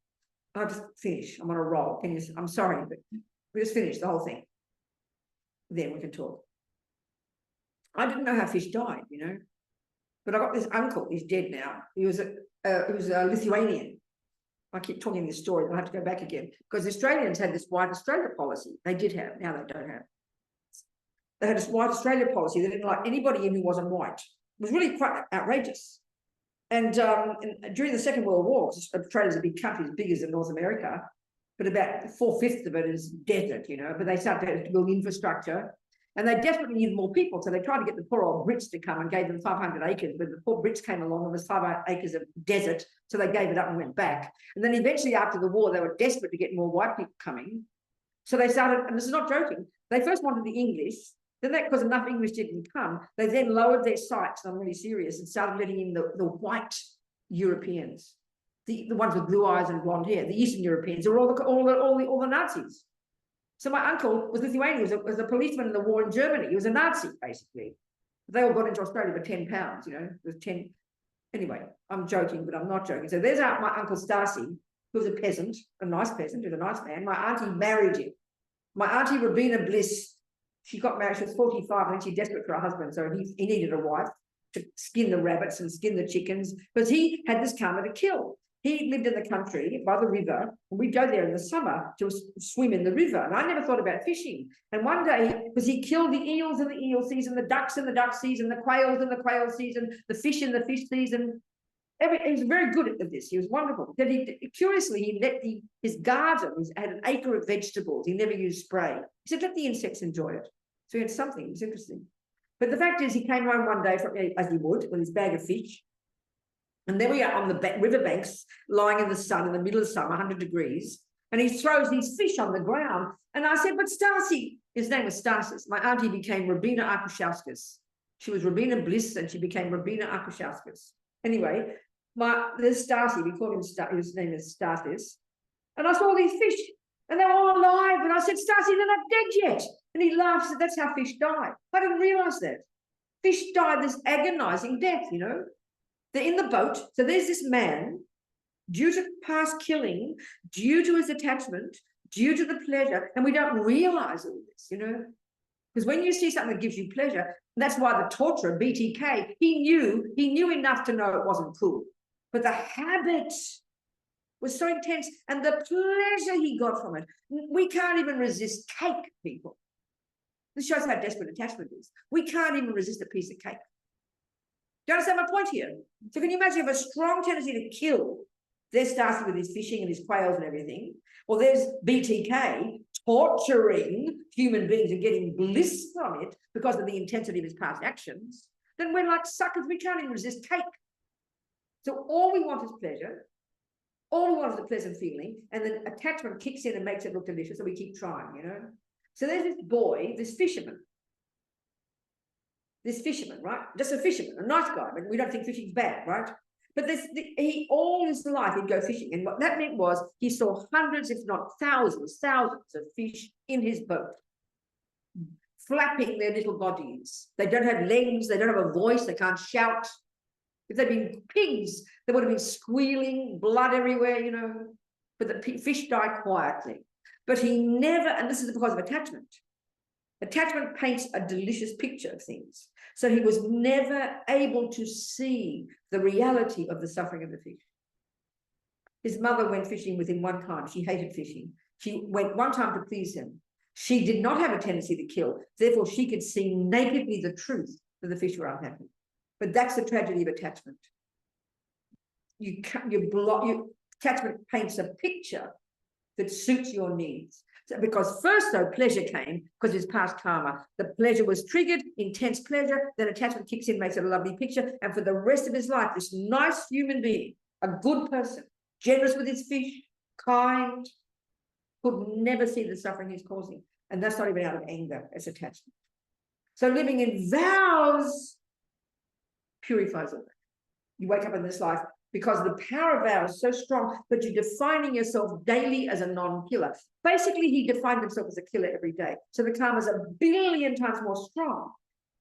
I have to finish. I'm on a roll. I'm sorry, but we just finished the whole thing. Then we can talk. I didn't know how fish died, you know. But I got this uncle, he's dead now. He was a Lithuanian. I keep talking this story, I'll have to go back again. Because the Australians had this white Australia policy. They did have, now they don't have. They had this white Australia policy. They didn't like anybody in who wasn't white. It was really quite outrageous. And during the Second World War, Australia's a big country, as big as in North America, but about 4/5 of it is desert, you know, but they started to build infrastructure. And they desperately needed more people, so they tried to get the poor old Brits to come and gave them 500 acres. But the poor Brits came along, and there was 500 acres of desert, so they gave it up and went back. And then eventually, after the war, they were desperate to get more white people coming. So they started, and this is not joking, they first wanted the English, then because enough English didn't come, they then lowered their sights, and I'm really serious, and started letting in the white Europeans, the ones with blue eyes and blonde hair, the Eastern Europeans, or all the Nazis. So my uncle was Lithuanian, was a policeman in the war in Germany. He was a Nazi, basically. They all got into Australia for 10 pounds, you know, it was 10. Anyway, I'm joking, but I'm not joking. So there's my uncle Stasi, who was a peasant, a nice peasant, who was a nice man. My auntie married him. My auntie Robina Bliss, she got married, she was 45, and then she's desperate for a husband. So he needed a wife to skin the rabbits and skin the chickens, because he had this karma to kill. He lived in the country by the river, and we'd go there in the summer to swim in the river. And I never thought about fishing. And one day, because he killed the eels in the eel season, the ducks in the duck season, the quails in the quail season, the fish in the fish season. He was very good at this. He was wonderful. Then curiously, he let his garden had an acre of vegetables. He never used spray. He said, let the insects enjoy it. So he had something. It was interesting. But the fact is, he came home one day, as he would, with his bag of fish. And there we are on the riverbanks, lying in the sun in the middle of summer, 100 degrees, and he throws these fish on the ground. And I said, but Stasi, his name was Stasis. My auntie became Robina Akushauskas. She was Robina Bliss, and she became Robina Akushauskas. Anyway, there's Stasi, we call him his name is Stasis. And I saw these fish, and they were all alive. And I said, Stasi, they're not dead yet. And he laughed, said, that's how fish die. I didn't realize that. Fish die this agonizing death, you know. They're in the boat. So there's this man, due to past killing, due to his attachment, due to the pleasure, and we don't realize all this, you know. Because when you see something that gives you pleasure, that's why the torturer, BTK, he knew enough to know it wasn't cool. But the habit was so intense, and the pleasure he got from it, we can't even resist cake, people. This shows how desperate attachment is. We can't even resist a piece of cake. Do you understand my point here? So can you imagine if a strong tendency to kill, there's Stasi with his fishing and his quails and everything, or there's BTK torturing human beings and getting bliss from it because of the intensity of his past actions, then we're like suckers, we can't even resist cake. So all we want is pleasure, all we want is a pleasant feeling, and then attachment kicks in and makes it look delicious, so we keep trying, you know? So there's this boy, this fisherman, right? Just a fisherman, a nice guy, but we don't think fishing's bad, right? But he all his life he'd go fishing, and what that meant was he saw hundreds, if not thousands of fish in his boat, flapping their little bodies. They don't have legs, they don't have a voice, they can't shout. If they'd been pigs, they would have been squealing, blood everywhere, you know. But the fish died quietly. But he never, and this is because of attachment. Attachment paints a delicious picture of things. So he was never able to see the reality of the suffering of the fish. His mother went fishing with him one time. She hated fishing. She went one time to please him. She did not have a tendency to kill. Therefore, she could see nakedly the truth that the fish were unhappy. But that's the tragedy of attachment. attachment paints a picture that suits your needs. So because first, though, pleasure came because it's past karma. The pleasure was triggered, intense pleasure, then attachment kicks in, makes it a lovely picture. And for the rest of his life, this nice human being, a good person, generous with his fish, kind, could never see the suffering he's causing. And that's not even out of anger, it's attachment. So living in vows purifies all that. You wake up in this life because the power of vow is so strong that you're defining yourself daily as a non-killer. Basically, he defined himself as a killer every day. So the karma is 1 billion times more strong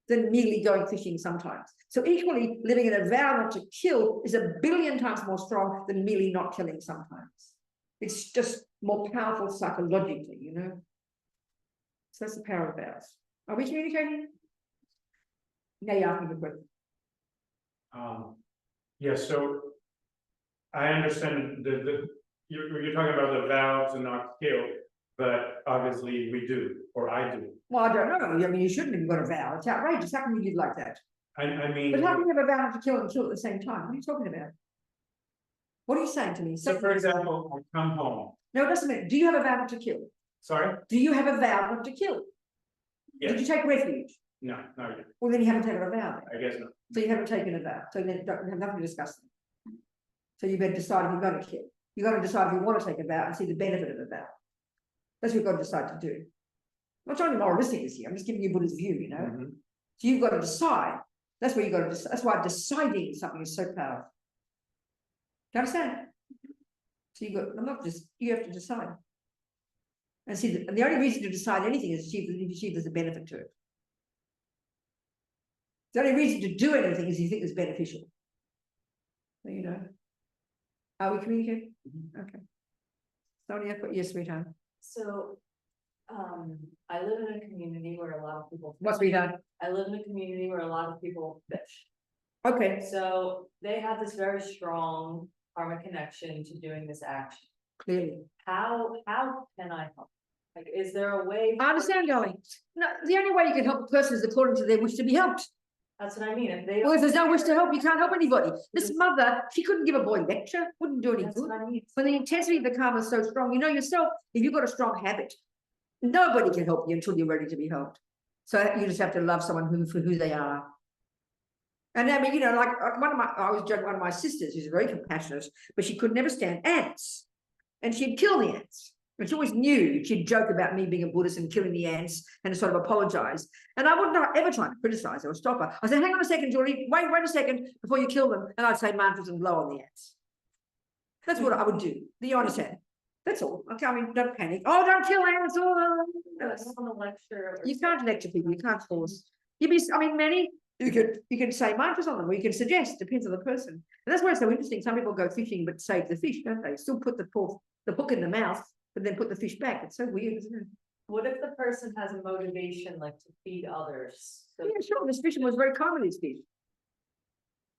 than merely going fishing sometimes. So equally, living in a vow not to kill is 1 billion times more strong than merely not killing sometimes. It's just more powerful psychologically, you know. So that's the power of vows. Are we communicating? Now you ask me the question. Yeah, so I understand you're talking about the vow to not kill, but obviously we do, or I do. Well, I don't know. I mean, you shouldn't have got a vow. It's outrageous. How can you live like that? I mean, But how can you have a vow not to kill and kill at the same time? What are you talking about? What are you saying to me? so for example, I come home. No, it doesn't matter. Do you have a vow not to kill? Sorry? Do you have a vow not to kill? Yes. Did you take refuge? No, not yet. Well, then you haven't taken a vow then. I guess not. So you haven't taken a vow. So then you don't have nothing to discuss. So you better decide if you're going to kill. You've got to decide if you want to take a vow and see the benefit of a vow. That's what you've got to decide to do. I'm not trying to be moralistic this year. I'm just giving you Buddha's view, you know. Mhm. So you've got to decide. That's where you've got to decide. That's why deciding something is so powerful. Do you understand? So you've got, I'm not just, you have to decide. And see, and the only reason to decide anything is to see if there's a benefit to it. The only reason to do anything is you think it's beneficial. So, you know. Are we communicating? Okay. Sonia, yes, sweetheart. So, I live in a community where a lot of people. What, sweetheart? I live in a community where a lot of people fish. Okay. So they have this very strong karmic connection to doing this action. Clearly. How can I help? Like, is there a way? I understand, darling. No, the only way you can help a person is according to their wish to be helped. That's what I mean. If they. Well, if there's no wish to help, you can't help anybody. This mother, she couldn't give a boy lecture, wouldn't do any That's good. what I mean. When the intensity of the karma is so strong, you know yourself, if you've got a strong habit, nobody can help you until you're ready to be helped. So you just have to love someone for who they are. And I mean, you know, like I was joking, one of my sisters who's very compassionate, but she could never stand ants. And she'd kill the ants. And she always knew she'd joke about me being a Buddhist and killing the ants and sort of apologize. And I would not ever try to criticize her or stop her. I said, hang on a second, Julie, wait a second before you kill them. And I'd say mantras and blow on the ants. That's what I would do. Do you understand? That's all. Okay, I mean, don't panic. Oh, don't kill ants. Oh, I don't want to lecture. you can't lecture people. You can't force. I mean, many, you can say mantras on them, or you can suggest, depends on the person. And that's why it's so interesting. Some people go fishing, but save the fish, don't they? Still put the hook in the mouth, but then put the fish back. It's so weird, isn't it? What if the person has a motivation like to feed others? So Yeah, sure. This fisherman was very kind with his fish.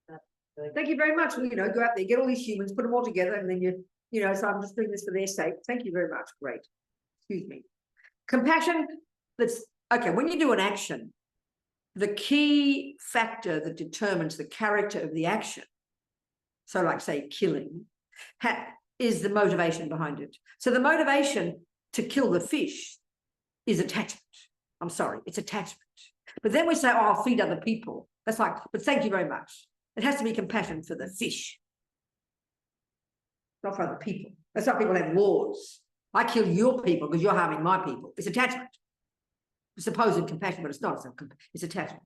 like, Thank you very much. Well, you know, go out there, get all these humans, put them all together, and then you know, so I'm just doing this for their sake. Thank you very much. Great. Excuse me. Compassion. Okay. When you do an action, the key factor that determines the character of the action, so like say killing, is the motivation behind it. So the motivation to kill the fish is attachment. I'm sorry, it's attachment. But then we say, oh, I'll feed other people. That's like, but thank you very much. It has to be compassion for the fish, not for other people. That's why people have wars. I kill your people because you're harming my people. It's attachment. It's supposed compassion, but it's not. It's attachment.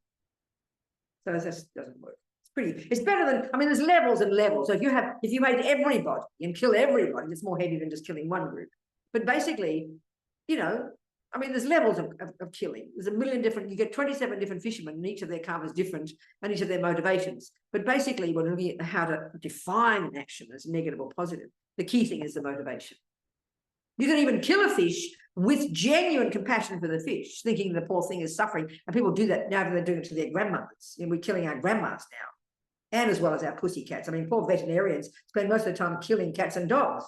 So that doesn't work. It's better than, I mean, there's levels and levels. So if you made everybody and kill everybody, it's more heavy than just killing one group. But basically, you know, I mean, there's levels of killing. There's a million different, you get 27 different fishermen, and each of their karma is different, and each of their motivations. But basically, we're looking at how to define an action as negative or positive. The key thing is the motivation. You can even kill a fish with genuine compassion for the fish, thinking the poor thing is suffering. And people do that now, they're doing it to their grandmothers. And we're killing our grandmas now, and as well as our pussycats. I mean, poor veterinarians spend most of the time killing cats and dogs,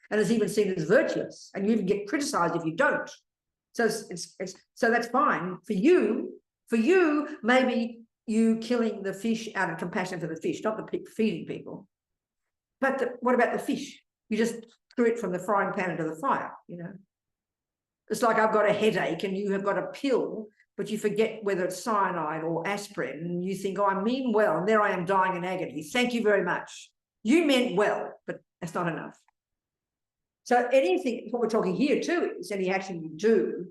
and it's even seen as virtuous. And you even get criticized if you don't. So so that's fine for you. For you, maybe you killing the fish out of compassion for the fish, not the feeding people. But what about the fish? You just threw it from the frying pan into the fire, you know. It's like I've got a headache and you have got a pill, but you forget whether it's cyanide or aspirin, and you think, oh, I mean well, and there I am dying in agony. Thank you very much. You meant well, but that's not enough. So anything, what we're talking here too, is any action you do.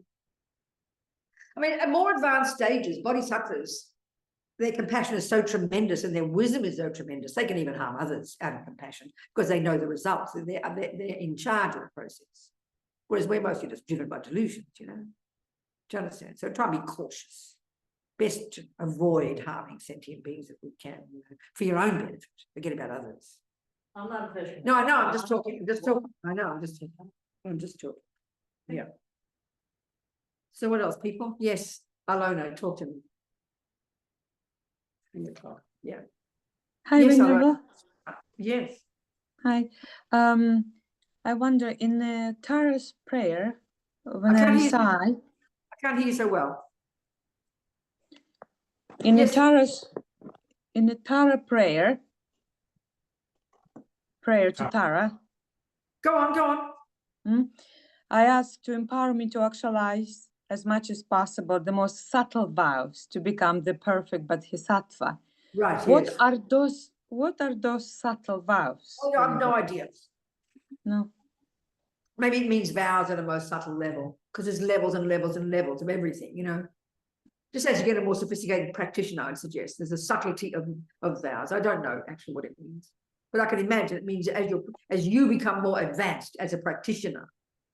I mean, at more advanced stages, bodhisattvas, their compassion is so tremendous and their wisdom is so tremendous, they can even harm others out of compassion because they know the results. They're in charge of the process. Whereas we're mostly just driven by delusions, you know. Do you understand? So try and be cautious. Best to avoid harming sentient beings if we can, you know, for your own benefit. Forget about others. I'm not a fisherman. No, I know, I'm just talking. I know, I'm just talking. Yeah. So what else, people? Yes, Alona, talk to me. 3 o'clock. Yeah. Hi, Yes, Venerable. Yes. Hi. I wonder in the Tara's prayer, when I can't I hear you. recite, I can't hear you so well. in Yes. the Tara prayer to Tara, Go on. I ask to empower me to actualize as much as possible the most subtle vows to become the perfect Bodhisattva. Right, What yes. are those subtle vows? Oh, no, I have no idea. No. Maybe it means vows at a most subtle level, because there's levels and levels and levels of everything, you know. Just as you get a more sophisticated practitioner, I'd suggest there's a subtlety of vows. I don't know actually what it means, but I can imagine it means as you become more advanced as a practitioner,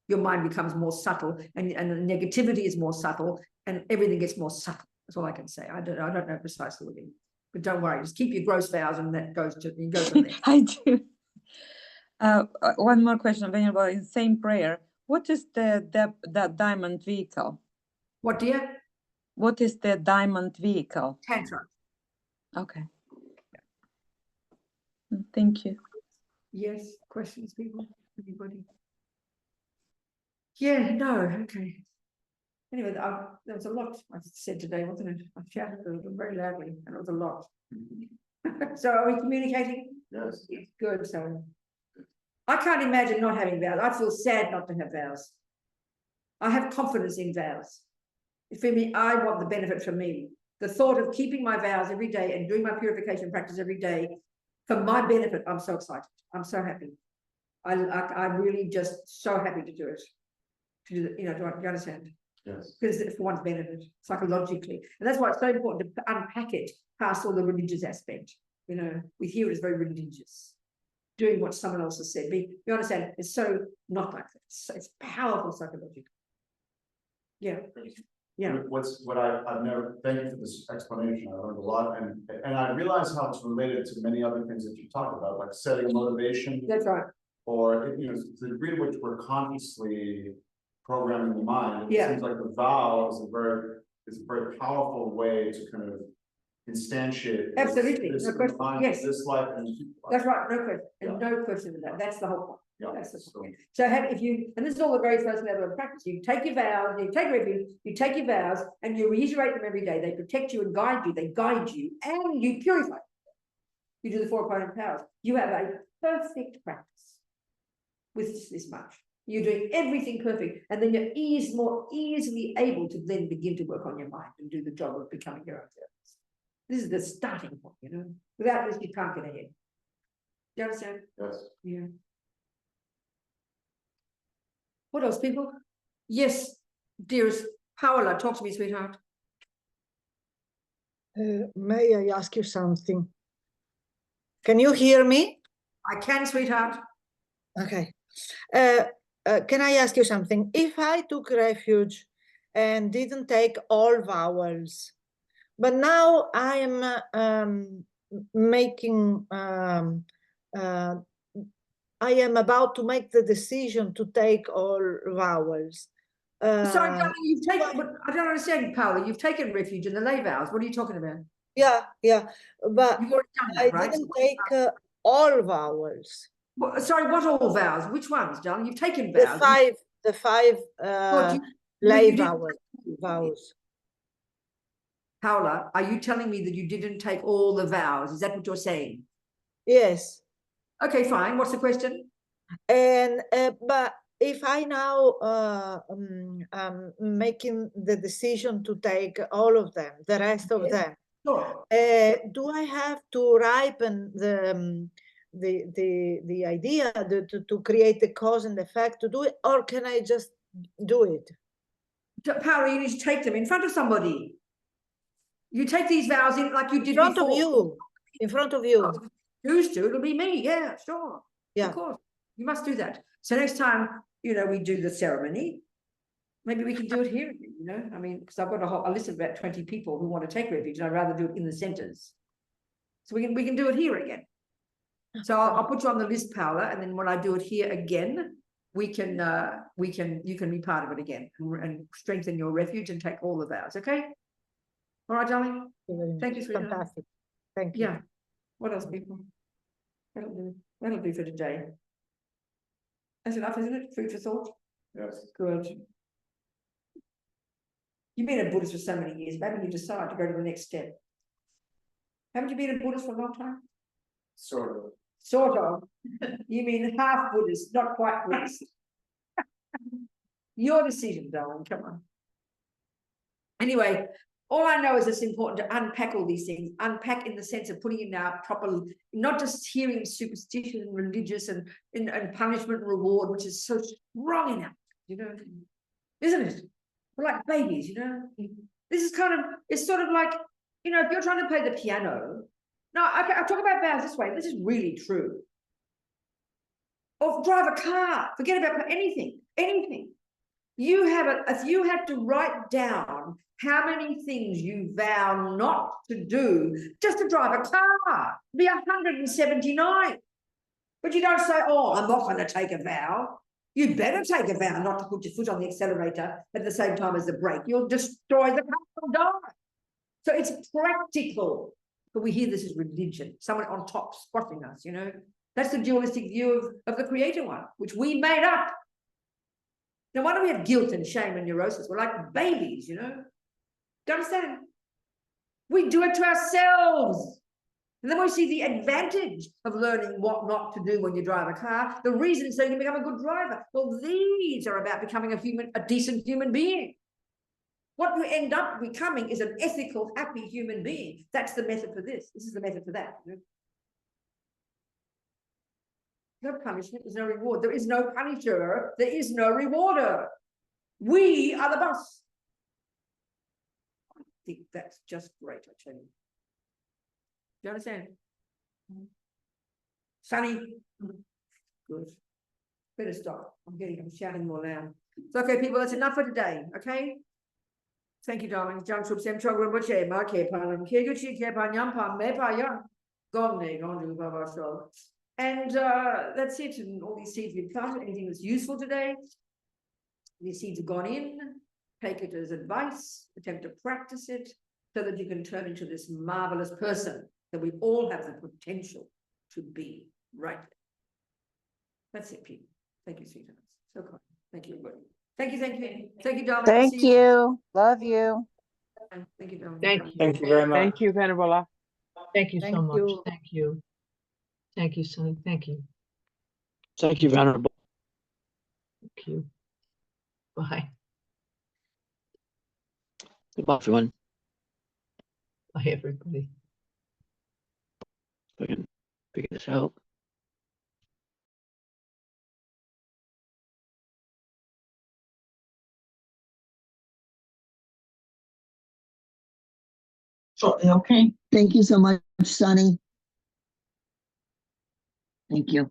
your mind becomes more subtle, and the negativity is more subtle, and everything gets more subtle. That's all I can say. I don't know precisely what it means, but don't worry. Just keep your gross vows, and that goes from there. I do. One more question, Venerable. In the same prayer, what is the diamond vehicle? What, dear? What is the diamond vehicle? Tantra. Okay. Thank you. Yes. Questions, people? Anybody? Yeah. No. Okay. Anyway, there was a lot I said today, wasn't it? I shouted very loudly, and it was a lot. So are we communicating? Yes. Good. So I can't imagine not having vows. I feel sad not to have vows. I have confidence in vows. For me, I want the benefit for me. The thought of keeping my vows every day and doing my purification practice every day for my benefit, I'm so excited. I'm so happy. I'm really just so happy to do it. Do you understand? Yes. Because it's for one's benefit, psychologically. And that's why it's so important to unpack it past all the religious aspect. You know, we hear it as very religious. Doing what someone else has said. You understand? It's so not like that. It's powerful psychologically. Yeah. Yeah. I've never, thank you for this explanation. I learned a lot, and I realize how it's related to many other things that you talked about, like setting motivation. That's right. Or, you know, the degree to which we're consciously programming the mind. It Yeah. seems like the vow is a very powerful way to kind of instantiate. Absolutely. This No question. mind, Yes. this life, and That's right. No question. Yeah. And no question of that. That's the whole point. yeah. That's the point. So and this is all the very first level of practice. You take your vows, you take refuge, you take your vows, and you reiterate them every day. They protect you and guide you. They guide you, and you purify. You do the 4 opponent powers. You have a perfect practice with just this much. You're doing everything perfect, and then you're more easily able to then begin to work on your mind and do the job of becoming your own therapist. This is the starting point, you know. Without this, you can't get ahead. Do you understand? Yes. Yeah. What else, people? Yes, dearest Paola, talk to me, sweetheart. May I ask you something? Can you hear me? I can, sweetheart. Okay. Can I ask you something? If I took refuge and didn't take all vowels, but now I am I am about to make the decision to take all vowels. Sorry, darling, you've taken, but I don't understand, Paola. You've taken refuge in the lay vows. What are you talking about? Yeah, but You've already done I that, right? didn't take all vowels. Sorry, what all vows? Which ones, darling? You've taken The vows. five lay you didn't- vows. Paola, are you telling me that you didn't take all the vows? Is that what you're saying? Yes. Okay, fine. What's the question? And but if I now making the decision to take all of them, the rest of Yes. them, Sure. do I have to ripen the idea to create the cause and effect to do it, or can I just do it? Power, you need to take them in front of somebody. You take these vows in like you did In front before. of you, in front of you. Choose to, it'll be me. Yeah, sure. Yeah. Of course. You must do that. So next time, you know, we do the ceremony, maybe we can do it here, you know, I mean, because I've got a list of about 20 people who want to take refuge, and I'd rather do it in the centers. So we can do it here again. So I'll put you on the list, Paula, and then when I do it here again, you can be part of it again and strengthen your refuge and take all the vows. Okay. All right, darling. Thank you, sweetheart. Fantastic. Thank you. Yeah. What else, people? That'll do for today. That's enough, isn't it? Food for thought. Yes. Good. You've been a Buddhist for so many years. Maybe you decide to go to the next step. Haven't you been a Buddhist for a long time? Sort of. Sort of. You mean half Buddhist, not quite Buddhist. Your decision, darling. Come on. Anyway, all I know is it's important to unpack all these things. Unpack in the sense of putting it out properly, not just hearing superstition and religious and punishment and reward, which is so strong enough, you know, isn't it? We're like babies, you know. This is kind of, it's sort of like, you know, if you're trying to play the piano. No, okay, I'll talk about vows this way. This is really true. Or drive a car. Forget about anything. You have you had to write down how many things you vow not to do just to drive a car. It'd be 179. But you don't say, oh, I'm not going to take a vow. You better take a vow not to put your foot on the accelerator at the same time as the brake. You'll destroy the car and die. So it's practical. But we hear this as religion, someone on top squashing us, you know. That's the dualistic view of the creator one, which we made up. Now, why do we have guilt and shame and neurosis? We're like babies, you know. Do you understand? We do it to ourselves. And then we see the advantage of learning what not to do when you drive a car. The reason is so you can become a good driver. Well, these are about becoming a decent human being. What you end up becoming is an ethical, happy human being. That's the method for this. This is the method for that. No punishment, there's no reward. There is no punisher, there is no rewarder. We are the boss. I think that's just great, I tell you. Do you understand? Sunny? Good. Better stop. I'm shouting more loud. So, okay, people, that's enough for today, okay? Thank you, darling. Jang Sub Sem Chog Rinpoche, Ma Ke Panam, Ke Guchi Ke Pan Yam Pam, Me Pa Yang, Gong Ne, Gong Du Baba Shol. And that's it. And all these seeds we've planted, anything that's useful today, these seeds have gone in, take it as advice, attempt to practice it so that you can turn into this marvelous person that we all have the potential to be, right? That's it, people. Thank you, sweethearts. So kind. Thank you, everybody. Thank you, darling. Thank you. Love you. Thank you, darling. Thank you. Thank you very much. Thank you, Venerable. Thank you Thank so much. you. Thank you. Thank you, Sonny. Thank you. Thank you, Venerable. Thank you. Bye. Goodbye, everyone. Bye, everybody. We can figure this out. Okay. Thank you so much, Sonny. Thank you.